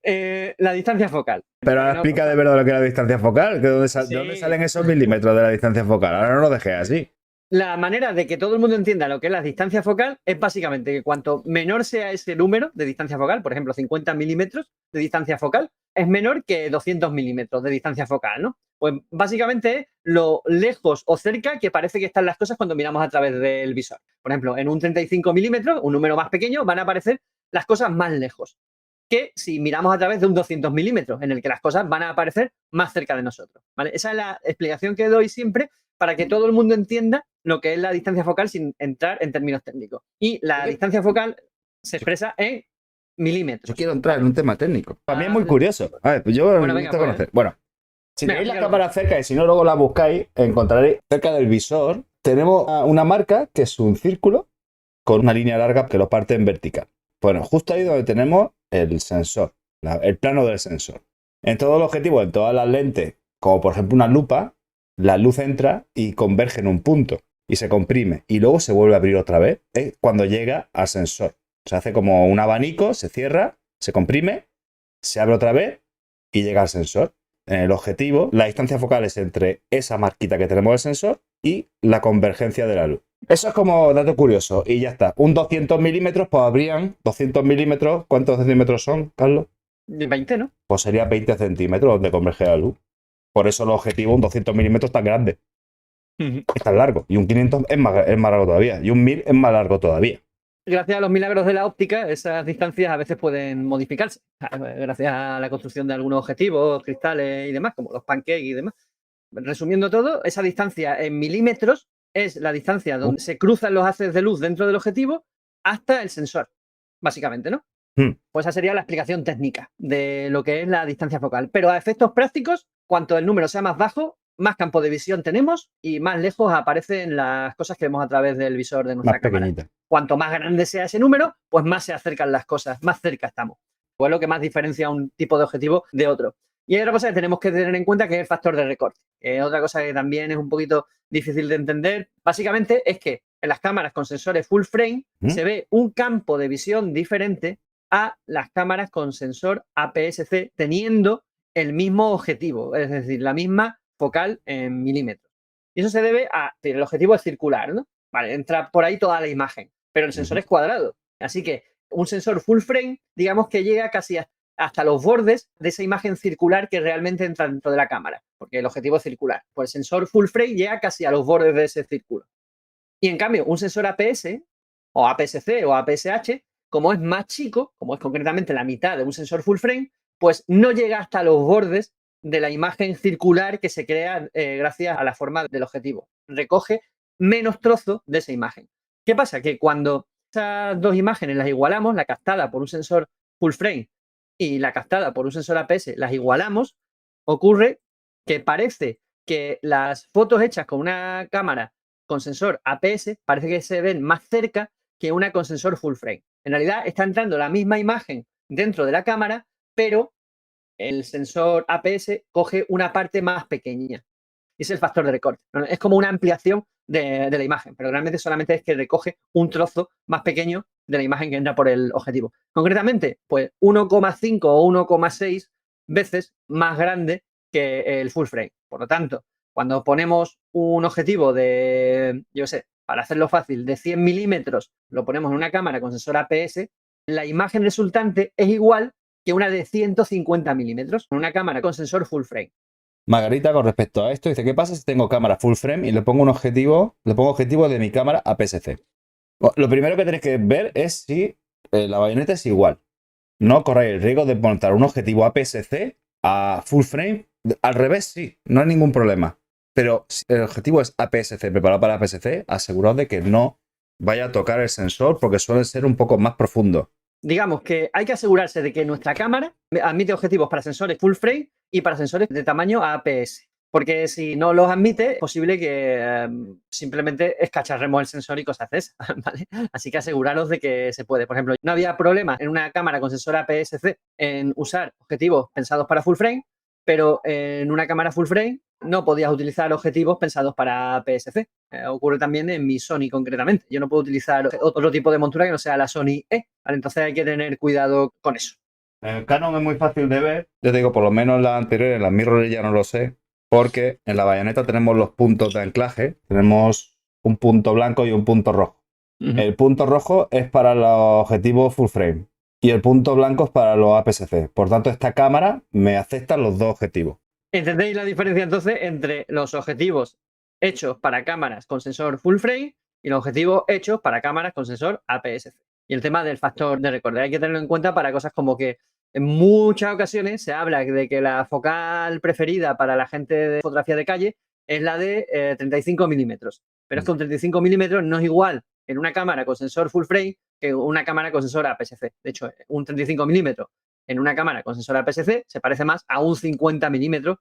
la distancia focal. Pero ahora explica de verdad lo que es la distancia focal. ¿De dónde salen esos milímetros de la distancia focal? Ahora no lo dejé así. La manera de que todo el mundo entienda lo que es la distancia focal es básicamente que cuanto menor sea ese número de distancia focal, por ejemplo, 50 milímetros de distancia focal, es menor que 200 milímetros de distancia focal, ¿no? Pues básicamente es lo lejos o cerca que parece que están las cosas cuando miramos a través del visor. Por ejemplo, en un 35 milímetros, un número más pequeño, van a aparecer las cosas más lejos que si miramos a través de un 200 milímetros, en el que las cosas van a aparecer más cerca de nosotros, ¿vale? Esa es la explicación que doy siempre para que todo el mundo entienda lo que es la distancia focal sin entrar en términos técnicos. Y la distancia focal se expresa en milímetros. Yo quiero entrar en un tema técnico. Para mí es muy curioso. A ver, pues yo Bueno, me venga, gusta conocer. Bueno, si Venga, tenéis la dígalo. cámara cerca y si no luego la buscáis, encontraréis cerca del visor. Tenemos una marca que es un círculo con una línea larga que lo parte en vertical. Bueno, justo ahí donde tenemos el sensor, el plano del sensor. En todo el objetivo, en todas las lentes, como por ejemplo una lupa, la luz entra y converge en un punto y se comprime y luego se vuelve a abrir otra vez cuando llega al sensor. Se hace como un abanico, se cierra, se comprime, se abre otra vez y llega al sensor. En el objetivo, la distancia focal es entre esa marquita que tenemos del sensor y la convergencia de la luz. Eso es como dato curioso y ya está. Un 200 milímetros, pues habrían 200 milímetros. ¿Cuántos centímetros son, Carlos? 20, ¿no? Pues sería 20 centímetros donde converge la luz. Por eso el objetivo, un 200 milímetros, tan grande. Es tan largo. Y un 500 es más largo todavía. Y un 1000 es más largo todavía. Gracias a los milagros de la óptica, esas distancias a veces pueden modificarse. Gracias a la construcción de algunos objetivos, cristales y demás, como los pancakes y demás. Resumiendo todo, esa distancia en milímetros es la distancia donde se cruzan los haces de luz dentro del objetivo hasta el sensor, básicamente, ¿no? Pues esa sería la explicación técnica de lo que es la distancia focal. Pero a efectos prácticos, cuanto el número sea más bajo, más campo de visión tenemos y más lejos aparecen las cosas que vemos a través del visor de nuestra cámara. Pequeñita. Cuanto más grande sea ese número, pues más se acercan las cosas, más cerca estamos. Pues es lo que más diferencia un tipo de objetivo de otro. Y hay otra cosa que tenemos que tener en cuenta, que es el factor de recorte. Otra cosa que también es un poquito difícil de entender, básicamente, es que en las cámaras con sensores full frame se ve un campo de visión diferente a las cámaras con sensor APS-C teniendo el mismo objetivo, es decir, la misma focal en milímetros. Y eso se debe a que el objetivo es circular, ¿no? Vale, entra por ahí toda la imagen, pero el sensor es cuadrado. Así que un sensor full frame, digamos que llega casi hasta los bordes de esa imagen circular que realmente entra dentro de la cámara, porque el objetivo es circular. Pues el sensor full frame llega casi a los bordes de ese círculo. Y en cambio, un sensor APS o APS-C o APS-H, como es más chico, como es concretamente la mitad de un sensor full frame, pues no llega hasta los bordes de la imagen circular que se crea gracias a la forma del objetivo. Recoge menos trozos de esa imagen. ¿Qué pasa? Que cuando esas dos imágenes las igualamos, la captada por un sensor full frame y la captada por un sensor APS, las igualamos, ocurre que parece que las fotos hechas con una cámara con sensor APS parece que se ven más cerca que una con sensor full frame. En realidad está entrando la misma imagen dentro de la cámara, pero el sensor APS coge una parte más pequeña. Es el factor de recorte. Es como una ampliación de la imagen, pero realmente solamente es que recoge un trozo más pequeño de la imagen que entra por el objetivo. Concretamente, pues 1,5 o 1,6 veces más grande que el full frame. Por lo tanto, cuando ponemos un objetivo de, yo sé, para hacerlo fácil, de 100 milímetros, lo ponemos en una cámara con sensor APS, la imagen resultante es igual que una de 150 milímetros, en una cámara con sensor full frame. Margarita, con respecto a esto, dice, ¿qué pasa si tengo cámara full frame y le pongo objetivo de mi cámara APS-C? Lo primero que tenéis que ver es si la bayoneta es igual. No corréis el riesgo de montar un objetivo APS-C a full frame. Al revés, sí, no hay ningún problema. Pero si el objetivo es APS-C, preparado para APS-C, aseguraos de que no vaya a tocar el sensor porque suelen ser un poco más profundos. Digamos que hay que asegurarse de que nuestra cámara admite objetivos para sensores full frame y para sensores de tamaño APS. Porque si no los admite, es posible que simplemente escacharremos el sensor y cosas de esas, ¿vale? Así que aseguraros de que se puede. Por ejemplo, no había problema en una cámara con sensor APS-C en usar objetivos pensados para full frame, pero en una cámara full frame no podías utilizar objetivos pensados para APS-C. Ocurre también en mi Sony concretamente. Yo no puedo utilizar otro tipo de montura que no sea la Sony E, ¿vale? Entonces hay que tener cuidado con eso. El Canon es muy fácil de ver. Yo te digo, por lo menos en las anteriores, en las mirrorless ya no lo sé, porque en la bayoneta tenemos los puntos de anclaje. Tenemos un punto blanco y un punto rojo. El punto rojo es para los objetivos full frame y el punto blanco es para los APS-C. Por tanto, esta cámara me acepta los dos objetivos. ¿Entendéis la diferencia entonces entre los objetivos hechos para cámaras con sensor full frame y los objetivos hechos para cámaras con sensor APS-C? Y el tema del factor de recorte. Hay que tenerlo en cuenta para cosas como que en muchas ocasiones se habla de que la focal preferida para la gente de fotografía de calle es la de 35 milímetros. Pero es que un 35 milímetros no es igual en una cámara con sensor full frame que una cámara con sensor APS-C. De hecho, un 35 milímetros en una cámara con sensor APS-C se parece más a un 50 milímetros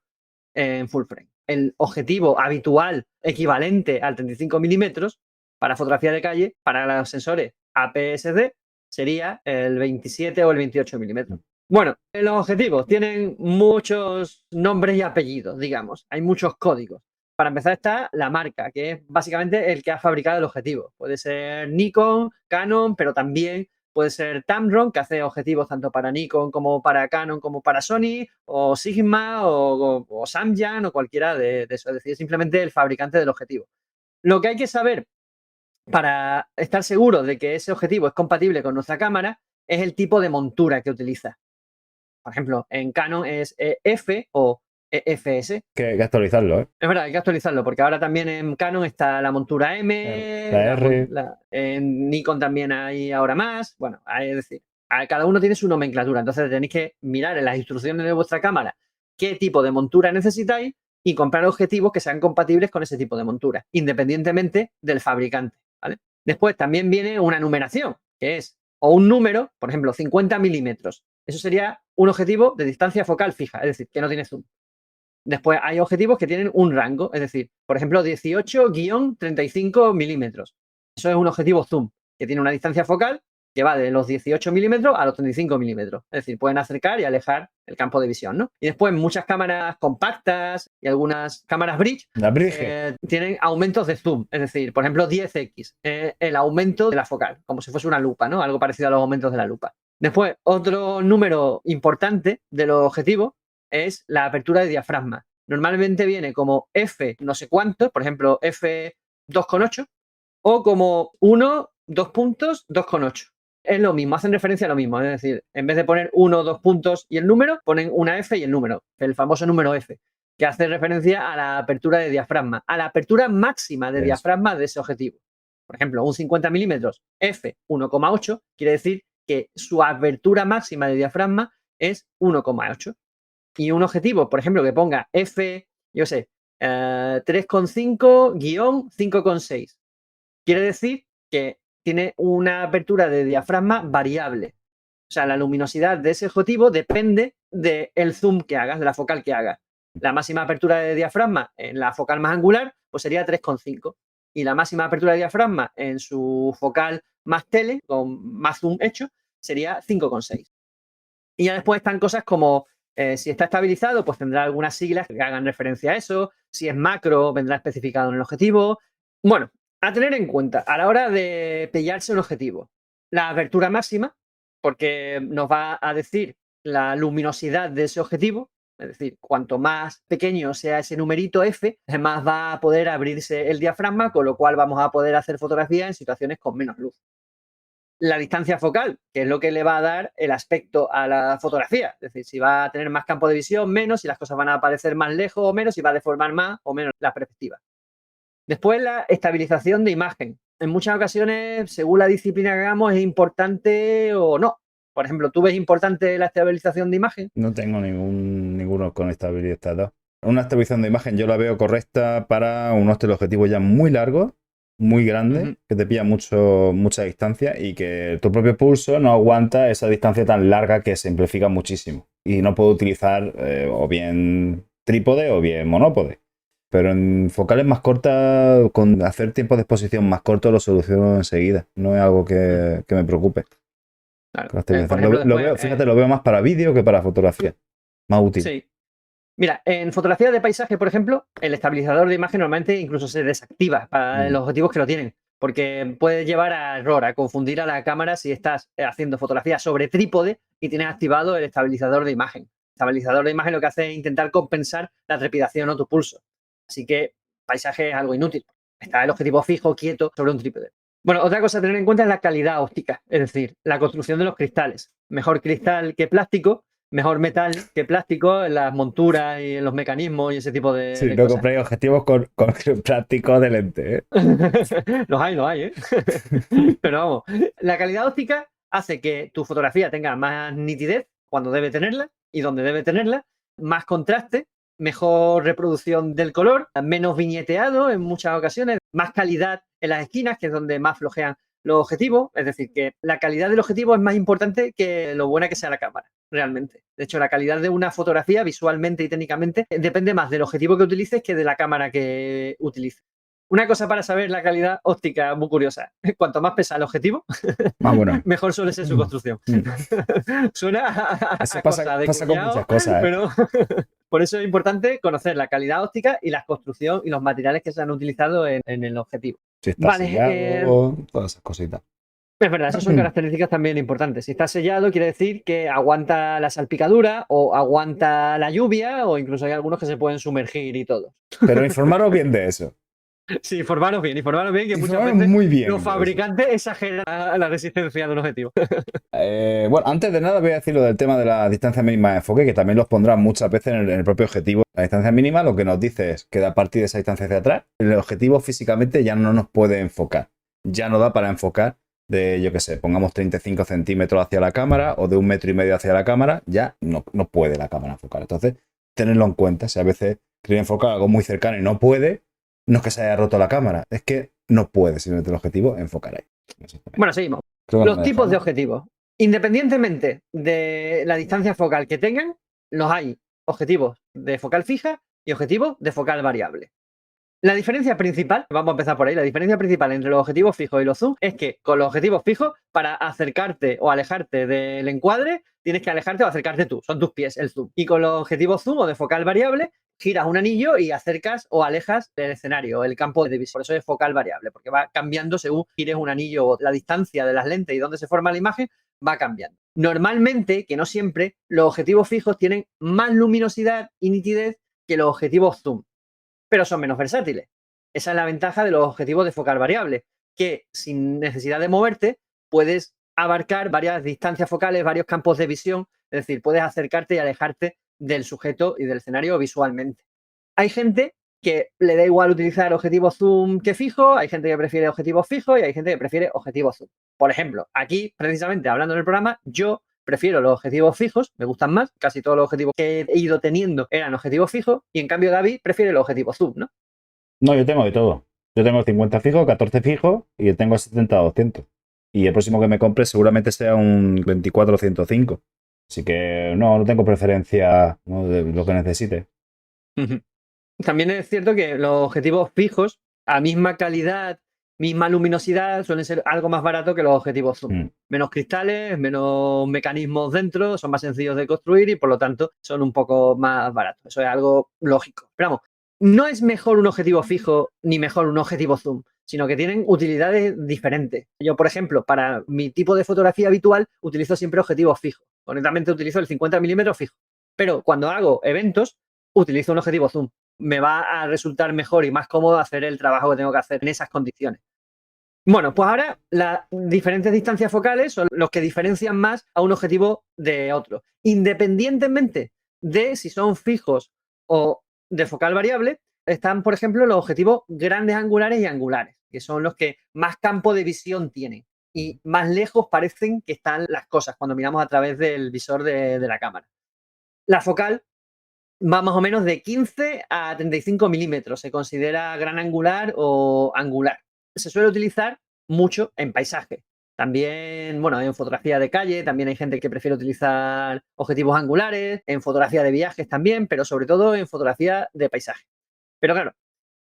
en full frame. El objetivo habitual equivalente al 35 milímetros para fotografía de calle, para los sensores APS-C, sería el 27 o el 28 milímetros. Bueno, los objetivos tienen muchos nombres y apellidos, digamos. Hay muchos códigos. Para empezar está la marca, que es básicamente el que ha fabricado el objetivo. Puede ser Nikon, Canon, pero también puede ser Tamron, que hace objetivos tanto para Nikon como para Canon como para Sony, o Sigma, o Samyang, o cualquiera de eso. Es decir, simplemente el fabricante del objetivo. Lo que hay que saber para estar seguro de que ese objetivo es compatible con nuestra cámara es el tipo de montura que utiliza. Por ejemplo, en Canon es EF o EFS. Que hay que actualizarlo, ¿eh? Es verdad, hay que actualizarlo, porque ahora también en Canon está la montura M, la R. En Nikon también hay ahora más. Bueno, es decir, cada uno tiene su nomenclatura. Entonces tenéis que mirar en las instrucciones de vuestra cámara qué tipo de montura necesitáis y comprar objetivos que sean compatibles con ese tipo de montura, independientemente del fabricante, ¿vale? Después también viene una numeración, que es o un número, por ejemplo, 50 milímetros. Eso sería un objetivo de distancia focal fija, es decir, que no tiene zoom. Después hay objetivos que tienen un rango, es decir, por ejemplo, 18-35 milímetros. Eso es un objetivo zoom, que tiene una distancia focal que va de los 18 milímetros a los 35 milímetros. Es decir, pueden acercar y alejar el campo de visión, ¿no? Y después muchas cámaras compactas y algunas cámaras bridge tienen aumentos de zoom. Es decir, por ejemplo, 10x, el aumento de la focal, como si fuese una lupa, ¿no? Algo parecido a los aumentos de la lupa. Después, otro número importante de los objetivos es la apertura de diafragma. Normalmente viene como F no sé cuánto, por ejemplo, F 2,8 o como 1, 2 puntos, 2,8. Es lo mismo, hacen referencia a lo mismo. Es decir, en vez de poner 1, 2 puntos y el número, ponen una F y el número, el famoso número F, que hace referencia a la apertura de diafragma, a la apertura máxima de diafragma de ese objetivo. Por ejemplo, un 50 milímetros F 1,8 quiere decir que su apertura máxima de diafragma es 1,8. Y un objetivo, por ejemplo, que ponga F, yo sé, 3,5-5,6. Quiere decir que tiene una apertura de diafragma variable. O sea, la luminosidad de ese objetivo depende del zoom que hagas, de la focal que hagas. La máxima apertura de diafragma en la focal más angular pues sería 3,5. Y la máxima apertura de diafragma en su focal más tele, con más zoom hecho, sería 5,6. Y ya después están cosas como si está estabilizado, pues tendrá algunas siglas que hagan referencia a eso. Si es macro, vendrá especificado en el objetivo. Bueno, a tener en cuenta a la hora de pillarse un objetivo. La apertura máxima, porque nos va a decir la luminosidad de ese objetivo. Es decir, cuanto más pequeño sea ese numerito F, más va a poder abrirse el diafragma, con lo cual vamos a poder hacer fotografía en situaciones con menos luz. La distancia focal, que es lo que le va a dar el aspecto a la fotografía. Es decir, si va a tener más campo de visión, menos, si las cosas van a aparecer más lejos o menos, si va a deformar más o menos la perspectiva. Después, la estabilización de imagen. En muchas ocasiones, según la disciplina que hagamos, es importante o no. Por ejemplo, ¿tú ves importante la estabilización de imagen? No tengo ninguno con estabilizador. Una estabilización de imagen yo la veo correcta para unos teleobjetivos ya muy largos, muy grandes, que te pilla mucha distancia y que tu propio pulso no aguanta esa distancia tan larga que se simplifica muchísimo. Y no puedo utilizar o bien trípode o bien monópode. Pero en focales más cortas, con hacer tiempo de exposición más corto, lo soluciono enseguida. No es algo que me preocupe. Claro. Por ejemplo, lo veo más para vídeo que para fotografía. Más útil. Sí. Mira, en fotografía de paisaje, por ejemplo, el estabilizador de imagen normalmente incluso se desactiva para los objetivos que lo tienen, porque puede llevar a error, a confundir a la cámara si estás haciendo fotografía sobre trípode y tienes activado el estabilizador de imagen. El estabilizador de imagen lo que hace es intentar compensar la trepidación o tu pulso. Así que paisaje es algo inútil. Está el objetivo fijo, quieto, sobre un trípode. Bueno, otra cosa a tener en cuenta es la calidad óptica, es decir, la construcción de los cristales. Mejor cristal que plástico, mejor metal que plástico en las monturas y en los mecanismos y ese tipo de sí, de no cosas. compréis objetivos con plástico de lente, ¿eh? Los hay, ¿eh? Pero vamos, la calidad óptica hace que tu fotografía tenga más nitidez cuando debe tenerla y donde debe tenerla, más contraste, mejor reproducción del color, menos viñeteado en muchas ocasiones, más calidad en las esquinas, que es donde más flojean los objetivos. Es decir, que la calidad del objetivo es más importante que lo buena que sea la cámara, realmente. De hecho, la calidad de una fotografía visualmente y técnicamente depende más del objetivo que utilices que de la cámara que utilices. Una cosa para saber la calidad óptica muy curiosa. Cuanto más pesa el objetivo, mejor suele ser su construcción. Suena a pasa con muchas cosas, ¿eh? Pero por eso es importante conocer la calidad óptica y la construcción y los materiales que se han utilizado en el objetivo. Si está sellado, todas esas cositas. Es verdad, esas son características también importantes. Si está sellado, quiere decir que aguanta la salpicadura o aguanta la lluvia, o incluso hay algunos que se pueden sumergir y todo. Pero informaros bien de eso. Sí, informaros bien, que muchas veces muy bien los fabricantes exageran la resistencia de un objetivo. Bueno, antes de nada voy a decir lo del tema de la distancia mínima de enfoque, que también los pondrán muchas veces en el propio objetivo. La distancia mínima lo que nos dice es que a partir de esa distancia hacia atrás, el objetivo físicamente ya no nos puede enfocar. Ya no da para enfocar de, yo qué sé, pongamos 35 centímetros hacia la cámara o de 1,5 metros hacia la cámara, ya no puede la cámara enfocar. Entonces, tenerlo en cuenta. Si a veces quiere enfocar algo muy cercano y no puede, no es que se haya roto la cámara, es que no puede simplemente el objetivo enfocar ahí. Bueno, seguimos. Los tipos de objetivos. Independientemente de la distancia focal que tengan, los hay objetivos de focal fija y objetivos de focal variable. La diferencia principal, vamos a empezar por ahí, la diferencia principal entre los objetivos fijos y los zoom es que con los objetivos fijos, para acercarte o alejarte del encuadre, tienes que alejarte o acercarte tú, son tus pies el zoom. Y con los objetivos zoom o de focal variable, giras un anillo y acercas o alejas del escenario, el campo de visión. Por eso es focal variable, porque va cambiando según gires un anillo o la distancia de las lentes y dónde se forma la imagen va cambiando. Normalmente, que no siempre, los objetivos fijos tienen más luminosidad y nitidez que los objetivos zoom, pero son menos versátiles. Esa es la ventaja de los objetivos de focal variable, que sin necesidad de moverte puedes abarcar varias distancias focales, varios campos de visión, es decir, puedes acercarte y alejarte del sujeto y del escenario visualmente. Hay gente que le da igual utilizar objetivos zoom que fijo, hay gente que prefiere objetivos fijos y hay gente que prefiere objetivos zoom. Por ejemplo, aquí, precisamente hablando en el programa, yo prefiero los objetivos fijos, me gustan más, casi todos los objetivos que he ido teniendo eran objetivos fijos, y en cambio David prefiere los objetivos zoom, ¿no? No, yo tengo de todo. Yo tengo 50 fijos, 14 fijos y tengo 70-200. Y el próximo que me compre seguramente sea un 24-105. Así que no tengo preferencia, ¿no?, de lo que necesite. También es cierto que los objetivos fijos, a misma calidad, misma luminosidad, suelen ser algo más baratos que los objetivos zoom. Menos cristales, menos mecanismos dentro, son más sencillos de construir y por lo tanto son un poco más baratos. Eso es algo lógico. Pero vamos, no es mejor un objetivo fijo ni mejor un objetivo zoom, sino que tienen utilidades diferentes. Yo, por ejemplo, para mi tipo de fotografía habitual utilizo siempre objetivos fijos. Honestamente utilizo el 50 milímetros fijo. Pero cuando hago eventos, utilizo un objetivo zoom. Me va a resultar mejor y más cómodo hacer el trabajo que tengo que hacer en esas condiciones. Bueno, pues ahora las diferentes distancias focales son los que diferencian más a un objetivo de otro. Independientemente de si son fijos o de focal variable, están, por ejemplo, los objetivos grandes angulares y angulares, que son los que más campo de visión tienen y más lejos parecen que están las cosas cuando miramos a través del visor de la cámara. La focal va más o menos de 15 a 35 milímetros. Se considera gran angular o angular. Se suele utilizar mucho en paisaje. También, bueno, en fotografía de calle, también hay gente que prefiere utilizar objetivos angulares, en fotografía de viajes también, pero sobre todo en fotografía de paisaje. Pero claro,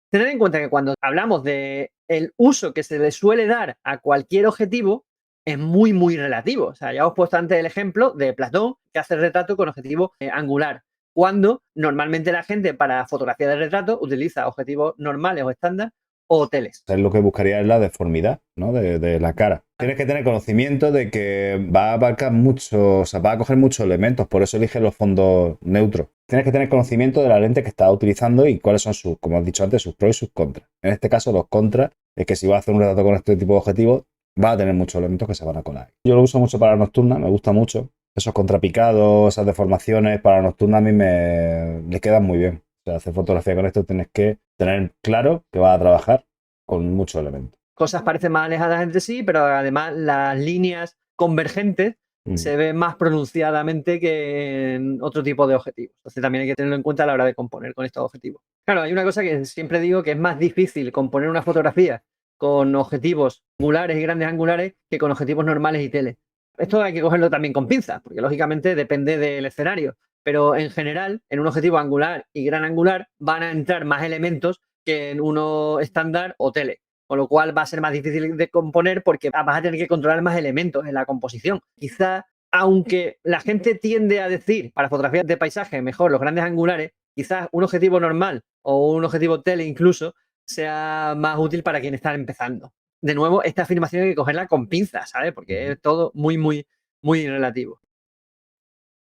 tened en cuenta que cuando hablamos de el uso que se le suele dar a cualquier objetivo, es muy, muy relativo. O sea, ya os he puesto antes el ejemplo de Platón, que hace retrato con objetivo angular, cuando normalmente la gente para fotografía de retrato utiliza objetivos normales o estándar o teles. Lo que buscaría es la deformidad, ¿no?, de la cara. Tienes que tener conocimiento de que va a abarcar mucho, o sea, va a coger muchos elementos, por eso eliges los fondos neutros. Tienes que tener conocimiento de la lente que estás utilizando y cuáles son sus, como he dicho antes, sus pros y sus contras. En este caso, los contras es que si vas a hacer un retrato con este tipo de objetivos, va a tener muchos elementos que se van a colar. Yo lo uso mucho para nocturna, me gusta mucho. Esos contrapicados, esas deformaciones para nocturna a mí le quedan muy bien. O sea, hacer fotografía con esto tienes que tener claro que vas a trabajar con muchos elementos. Cosas parecen más alejadas entre sí, pero además las líneas convergentes se ven más pronunciadamente que en otro tipo de objetivos. Entonces también hay que tenerlo en cuenta a la hora de componer con estos objetivos. Claro, hay una cosa que siempre digo, que es más difícil componer una fotografía con objetivos angulares y grandes angulares que con objetivos normales y tele. Esto hay que cogerlo también con pinzas, porque lógicamente depende del escenario. Pero en general, en un objetivo angular y gran angular van a entrar más elementos que en uno estándar o tele. Con lo cual va a ser más difícil de componer porque vas a tener que controlar más elementos en la composición. Quizá, aunque la gente tiende a decir para fotografías de paisaje mejor los grandes angulares, quizás un objetivo normal o un objetivo tele incluso sea más útil para quien está empezando. De nuevo, esta afirmación hay que cogerla con pinzas, ¿sabes? Porque es todo muy, muy, muy relativo.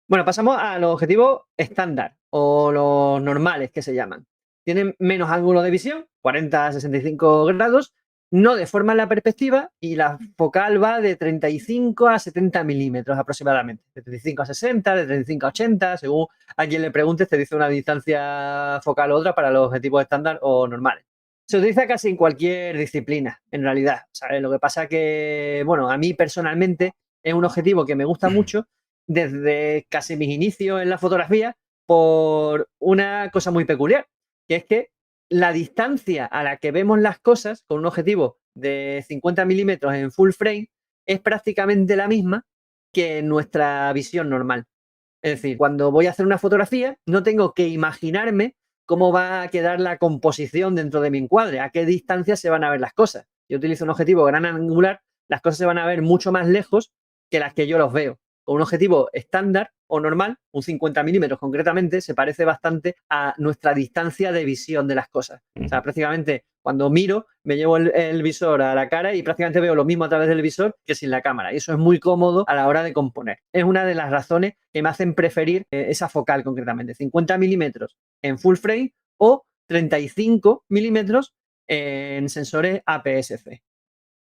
Bueno, pasamos a los objetivos estándar o los normales que se llaman. Tienen menos ángulo de visión, 40 a 65 grados, no deforman la perspectiva y la focal va de 35 a 70 milímetros aproximadamente. De 35 a 60, de 35 a 80, según a quien le preguntes te dice una distancia focal u otra para los objetivos estándar o normales. Se utiliza casi en cualquier disciplina, en realidad, ¿sabes? Lo que pasa que, bueno, a mí personalmente es un objetivo que me gusta mucho desde casi mis inicios en la fotografía por una cosa muy peculiar, que es que la distancia a la que vemos las cosas con un objetivo de 50 milímetros en full frame es prácticamente la misma que en nuestra visión normal. Es decir, cuando voy a hacer una fotografía no tengo que imaginarme cómo va a quedar la composición dentro de mi encuadre, a qué distancia se van a ver las cosas. Yo utilizo un objetivo gran angular, las cosas se van a ver mucho más lejos que las que yo los veo. Con un objetivo estándar o normal, un 50 milímetros concretamente, se parece bastante a nuestra distancia de visión de las cosas. O sea, prácticamente cuando miro, me llevo el visor a la cara y prácticamente veo lo mismo a través del visor que sin la cámara. Y eso es muy cómodo a la hora de componer. Es una de las razones que me hacen preferir esa focal concretamente. 50 milímetros en full frame o 35 milímetros en sensores APS-C.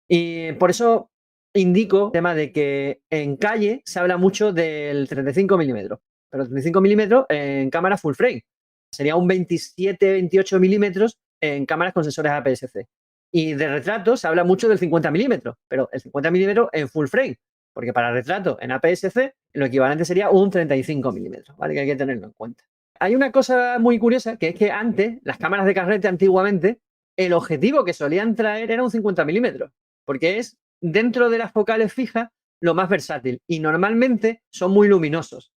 Y por eso indico el tema de que en calle se habla mucho del 35 milímetros, pero 35 milímetros en cámara full frame. Sería un 27-28 milímetros en cámaras con sensores APS-C. Y de retrato se habla mucho del 50 milímetros, pero el 50 milímetros en full frame, porque para retrato en APS-C lo equivalente sería un 35 milímetros, ¿vale? Que hay que tenerlo en cuenta. Hay una cosa muy curiosa, que es que antes, las cámaras de carrete antiguamente, el objetivo que solían traer era un 50 milímetros, porque es dentro de las focales fijas lo más versátil y normalmente son muy luminosos.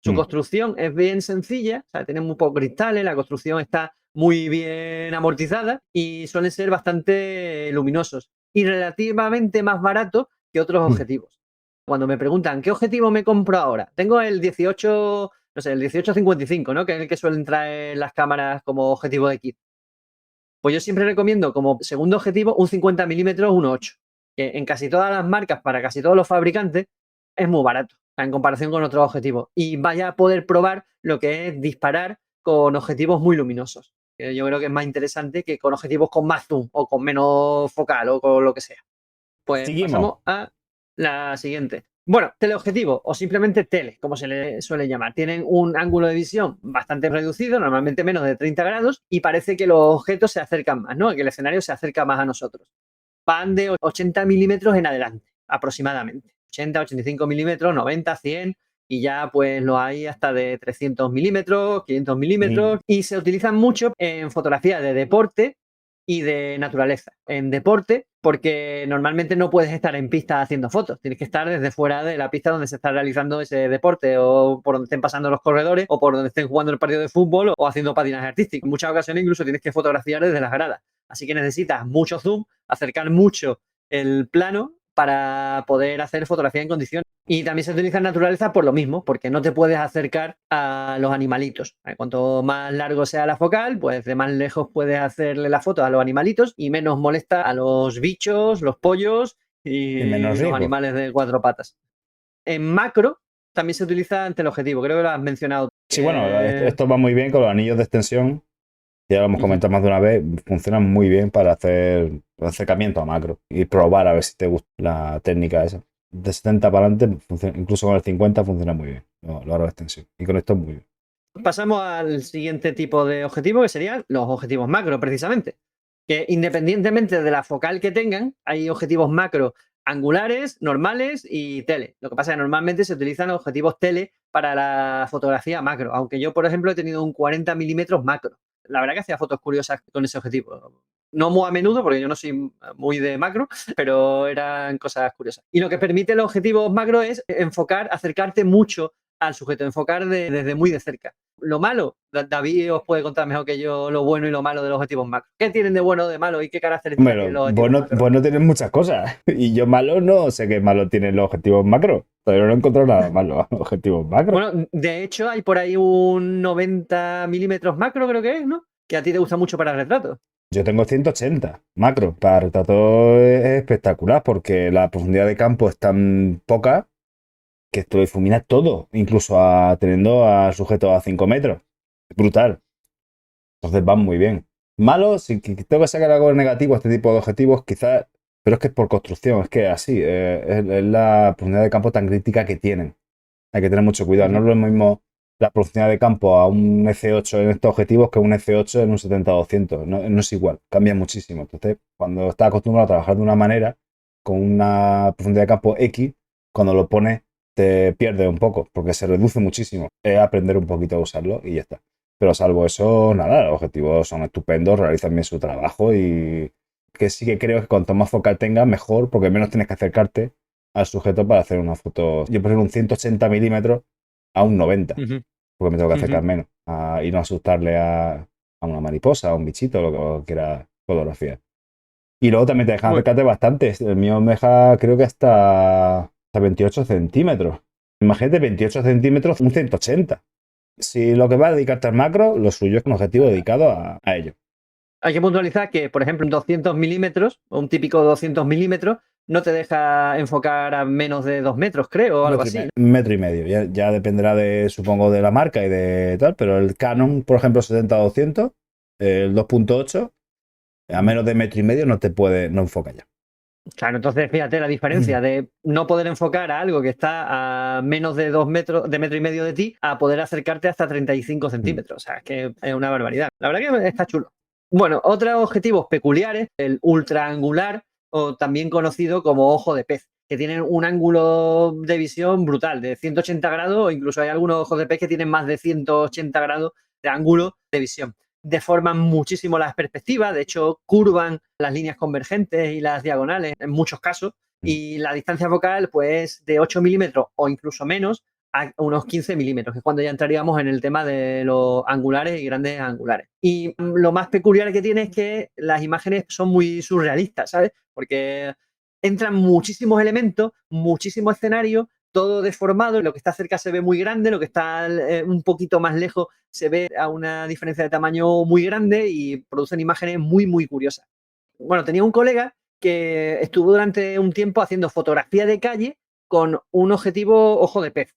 Su construcción es bien sencilla, o sea, tienen muy pocos cristales, la construcción está muy bien amortizada y suelen ser bastante luminosos y relativamente más baratos que otros objetivos. Cuando me preguntan, ¿qué objetivo me compro ahora? Tengo el 18, no sé, el 18-55, ¿no? Que es el que suelen traer las cámaras como objetivo de kit. Pues yo siempre recomiendo como segundo objetivo un 50 milímetros 1.8, que en casi todas las marcas, para casi todos los fabricantes, es muy barato en comparación con otros objetivos. Y vaya a poder probar lo que es disparar con objetivos muy luminosos. Que yo creo que es más interesante que con objetivos con más zoom o con menos focal o con lo que sea. Pues pasamos a la siguiente. Bueno, teleobjetivo o simplemente tele, como se le suele llamar. Tienen un ángulo de visión bastante reducido, normalmente menos de 30 grados, y parece que los objetos se acercan más, ¿no? Que el escenario se acerca más a nosotros. Van de 80 milímetros en adelante, aproximadamente. 80, 85 milímetros, 90, 100, y ya pues lo hay hasta de 300 milímetros, 500 milímetros, y se utilizan mucho en fotografía de deporte y de naturaleza. En deporte, porque normalmente no puedes estar en pista haciendo fotos, tienes que estar desde fuera de la pista donde se está realizando ese deporte o por donde estén pasando los corredores o por donde estén jugando el partido de fútbol o haciendo patinaje artístico. En muchas ocasiones incluso tienes que fotografiar desde las gradas, así que necesitas mucho zoom, acercar mucho el plano para poder hacer fotografía en condiciones. Y también se utiliza en naturaleza por lo mismo, porque no te puedes acercar a los animalitos. Cuanto más largo sea la focal, pues de más lejos puedes hacerle la foto a los animalitos y menos molesta a los bichos, los pollos y los animales de cuatro patas. En macro también se utiliza ante el objetivo, creo que lo has mencionado. Sí, bueno, esto va muy bien con los anillos de extensión. Ya lo hemos comentado más de una vez, funcionan muy bien para hacer acercamiento a macro y probar a ver si te gusta la técnica esa. De 70 para adelante, incluso con el 50 funciona muy bien, lo hago de extensión. Y con esto muy bien. Pasamos al siguiente tipo de objetivo, que serían los objetivos macro, precisamente. Que independientemente de la focal que tengan, hay objetivos macro angulares, normales y tele. Lo que pasa es que normalmente se utilizan objetivos tele para la fotografía macro, aunque yo, por ejemplo, he tenido un 40 milímetros macro. La verdad que hacía fotos curiosas con ese objetivo. No muy a menudo, porque yo no soy muy de macro, pero eran cosas curiosas. Y lo que permite los objetivos macro es enfocar, acercarte mucho al sujeto, enfocar desde muy de cerca. Lo malo, David os puede contar mejor que yo lo bueno y lo malo de los objetivos macro. ¿Qué tienen de bueno o de malo y qué características tienen los objetivos macro? Bueno tienen muchas cosas. Y yo malo no sé qué malo tienen los objetivos macro. Todavía no he encontrado nada malo los objetivos macro. Bueno, de hecho hay por ahí un 90 milímetros macro, creo que es, ¿no? Que a ti te gusta mucho para retratos. Yo tengo 180 macro. Para retratos es espectacular porque la profundidad de campo es tan poca que esto lo difumina todo, incluso teniendo al sujeto a 5 metros. Es brutal. Entonces van muy bien. Malo, si tengo que sacar algo negativo a este tipo de objetivos, quizás, pero es que es por construcción, es que así, es la profundidad de campo tan crítica que tienen. Hay que tener mucho cuidado. No es lo mismo la profundidad de campo a un F8 en estos objetivos que un F8 en un 70-200. No es igual, cambia muchísimo. Entonces, cuando estás acostumbrado a trabajar de una manera, con una profundidad de campo X, cuando lo pones te pierde un poco, porque se reduce muchísimo. Es aprender un poquito a usarlo y ya está. Pero salvo eso, nada, los objetivos son estupendos, realizan bien su trabajo y que sí que creo que cuanto más focal tengas, mejor, porque menos tienes que acercarte al sujeto para hacer una foto. Yo prefiero un 180 milímetros a un 90, porque me tengo que acercar menos y no asustarle a a una mariposa, a un bichito, lo que quiera fotografiar. Y luego también te dejan acercarte bastante. El mío me deja, creo que hasta 28 centímetros. Imagínate, 28 centímetros, un 180. Si lo que va a dedicarte al macro, lo suyo es un objetivo dedicado a ello. Hay que puntualizar que, por ejemplo, en 200 milímetros, o un típico 200 milímetros, no te deja enfocar a menos de 2 metros, creo, o algo así. Un metro y medio. Ya dependerá supongo, de la marca y de tal, pero el Canon, por ejemplo, 70-200, el 2.8, a menos de metro y medio no enfoca ya. Claro, entonces fíjate la diferencia de no poder enfocar a algo que está a menos de 2 metros, de metro y medio de ti, a poder acercarte hasta 35 centímetros. O sea, es que es una barbaridad. La verdad que está chulo. Bueno, otros objetivos peculiares, el ultraangular, o también conocido como ojo de pez, que tienen un ángulo de visión brutal, de 180 grados, o incluso hay algunos ojos de pez que tienen más de 180 grados de ángulo de visión. Deforman muchísimo las perspectivas, de hecho, curvan las líneas convergentes y las diagonales en muchos casos, y la distancia focal, pues, de 8 milímetros o incluso menos a unos 15 milímetros, que es cuando ya entraríamos en el tema de los angulares y grandes angulares. Y lo más peculiar que tiene es que las imágenes son muy surrealistas, ¿sabes? Porque entran muchísimos elementos, muchísimos escenarios, todo deformado, lo que está cerca se ve muy grande, lo que está un poquito más lejos se ve a una diferencia de tamaño muy grande y producen imágenes muy, muy curiosas. Bueno, tenía un colega que estuvo durante un tiempo haciendo fotografía de calle con un objetivo ojo de pez.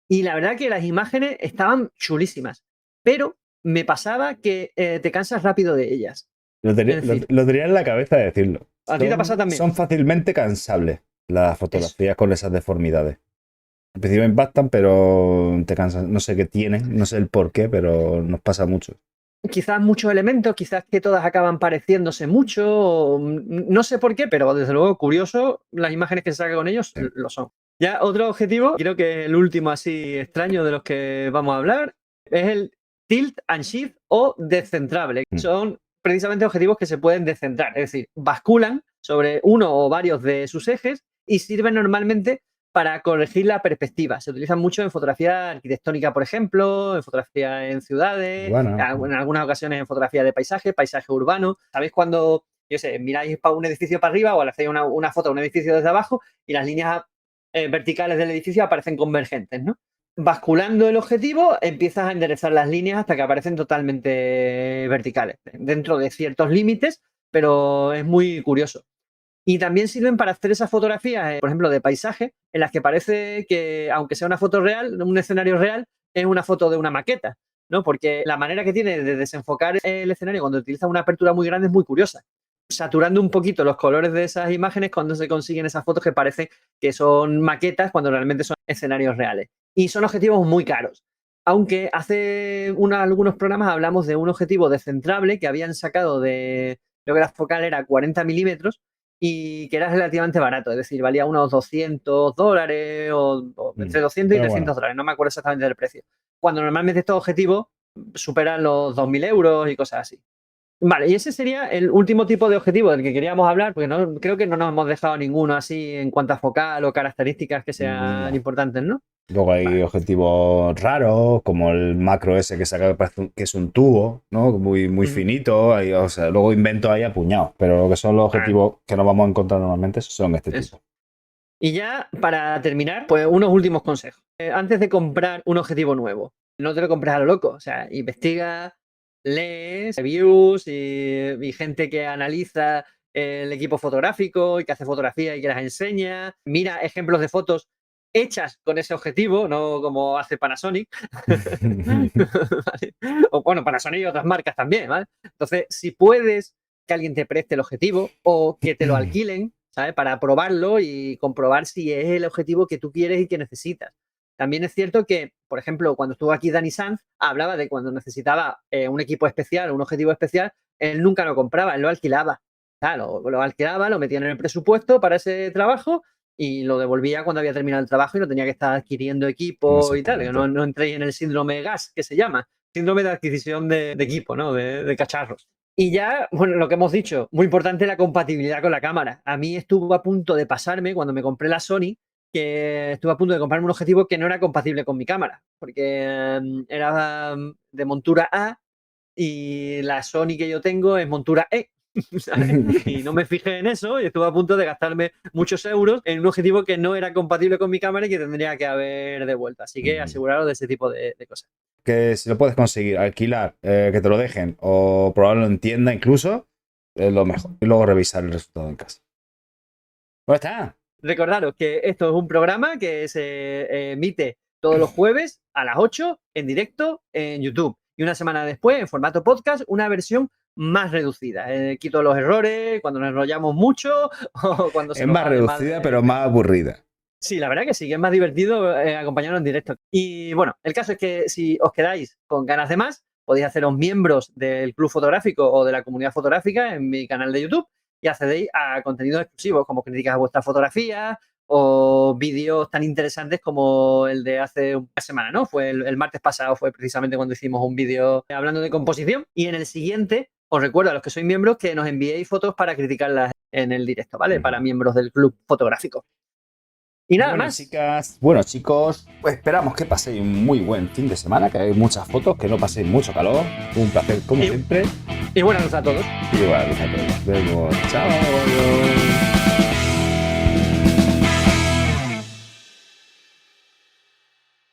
Y la verdad que las imágenes estaban chulísimas, pero me pasaba que te cansas rápido de ellas. Lo tenía en la cabeza de decirlo. ¿A ti te ha pasado también? Son fácilmente cansables las fotografías con esas deformidades. Al principio impactan, pero te cansan. No sé qué tienen, no sé el por qué, pero nos pasa mucho. Quizás muchos elementos, quizás que todas acaban pareciéndose mucho, no sé por qué, pero desde luego curioso, las imágenes que se sacan con ellos lo son. Ya otro objetivo, creo que el último así extraño de los que vamos a hablar, es el tilt and shift o descentrable. Son precisamente objetivos que se pueden descentrar, es decir, basculan sobre uno o varios de sus ejes y sirven normalmente para corregir la perspectiva. Se utilizan mucho en fotografía arquitectónica, por ejemplo, en fotografía en ciudades, en algunas ocasiones en fotografía de paisaje urbano. ¿Sabéis cuando, yo sé, miráis para un edificio para arriba o le hacéis una foto a un edificio desde abajo y las líneas verticales del edificio aparecen convergentes, ¿no? Basculando el objetivo, empiezas a enderezar las líneas hasta que aparecen totalmente verticales, dentro de ciertos límites, pero es muy curioso. Y también sirven para hacer esas fotografías, por ejemplo, de paisaje, en las que parece que, aunque sea una foto real, un escenario real, es una foto de una maqueta, ¿no? Porque la manera que tiene de desenfocar el escenario cuando utiliza una apertura muy grande es muy curiosa, saturando un poquito los colores de esas imágenes cuando se consiguen esas fotos que parecen que son maquetas cuando realmente son escenarios reales. Y son objetivos muy caros. Aunque hace algunos programas hablamos de un objetivo descentrable que habían sacado de, creo que la focal era 40 milímetros, y que era relativamente barato, es decir, valía unos $200 o entre 200 y 300 dólares, no me acuerdo exactamente del precio. Cuando normalmente estos objetivos superan los 2.000 euros y cosas así. Vale, y ese sería el último tipo de objetivo del que queríamos hablar, porque creo que no nos hemos dejado ninguno así en cuanto a focal o características que sean importantes, ¿no? Luego hay objetivos raros, como el macro ese que saca que es un tubo, ¿no? Muy finito. O sea, luego invento ahí a puñados, pero lo que son los objetivos que nos vamos a encontrar normalmente son este tipo. Y ya para terminar, pues unos últimos consejos. Antes de comprar un objetivo nuevo, no te lo compres a lo loco. O sea, investiga, lees reviews y gente que analiza el equipo fotográfico y que hace fotografía y que las enseña. Mira ejemplos de fotos hechas con ese objetivo, no como hace Panasonic. ¿Vale? O bueno, Panasonic y otras marcas también, ¿vale? Entonces, si puedes que alguien te preste el objetivo o que te lo alquilen, ¿sabes? Para probarlo y comprobar si es el objetivo que tú quieres y que necesitas. También es cierto que, por ejemplo, cuando estuvo aquí Dani Sanz, hablaba de cuando necesitaba un equipo especial, un objetivo especial, él nunca lo compraba, él lo alquilaba. Lo alquilaba, lo metía en el presupuesto para ese trabajo y lo devolvía cuando había terminado el trabajo y no tenía que estar adquiriendo equipo y tal. No entréis en el síndrome GAS, que se llama, síndrome de adquisición de equipo, ¿no? De cacharros. Y ya, bueno, lo que hemos dicho, muy importante la compatibilidad con la cámara. A mí estuvo a punto de pasarme cuando me compré la Sony, que estuve a punto de comprarme un objetivo que no era compatible con mi cámara, porque era de montura A y la Sony que yo tengo es montura E. ¿Sabes? Y no me fijé en eso y estuve a punto de gastarme muchos euros en un objetivo que no era compatible con mi cámara y que tendría que haber devuelto. Así que aseguraros de ese tipo de cosas. Que si lo puedes conseguir, alquilar, que te lo dejen o probarlo en tienda incluso, es lo mejor. Y luego revisar el resultado en casa. Pues está. Recordaros que esto es un programa que se emite todos los jueves a las 8 en directo en YouTube. Y una semana después, en formato podcast, una versión más reducida. Quito los errores, cuando nos enrollamos mucho o cuando se Es nos más va reducida, pero más aburrida. Sí, la verdad que sí, que es más divertido acompañarnos en directo. Y bueno, el caso es que si os quedáis con ganas de más, podéis haceros miembros del Club Fotográfico o de la comunidad fotográfica en mi canal de YouTube y accedéis a contenidos exclusivos como críticas a vuestras fotografías o vídeos tan interesantes como el de hace una semana, ¿no? Fue el martes pasado, fue precisamente cuando hicimos un vídeo hablando de composición. Y en el siguiente, os recuerdo a los que sois miembros que nos enviéis fotos para criticarlas en el directo, ¿vale? Para miembros del Club Fotográfico. Y nada más. Chicas, bueno, chicos, pues esperamos que paséis un muy buen fin de semana, que hagáis muchas fotos, que no paséis mucho calor. Un placer, como siempre. Y buenas noches a todos. Y buenas noches a todos. Nos vemos. Chao.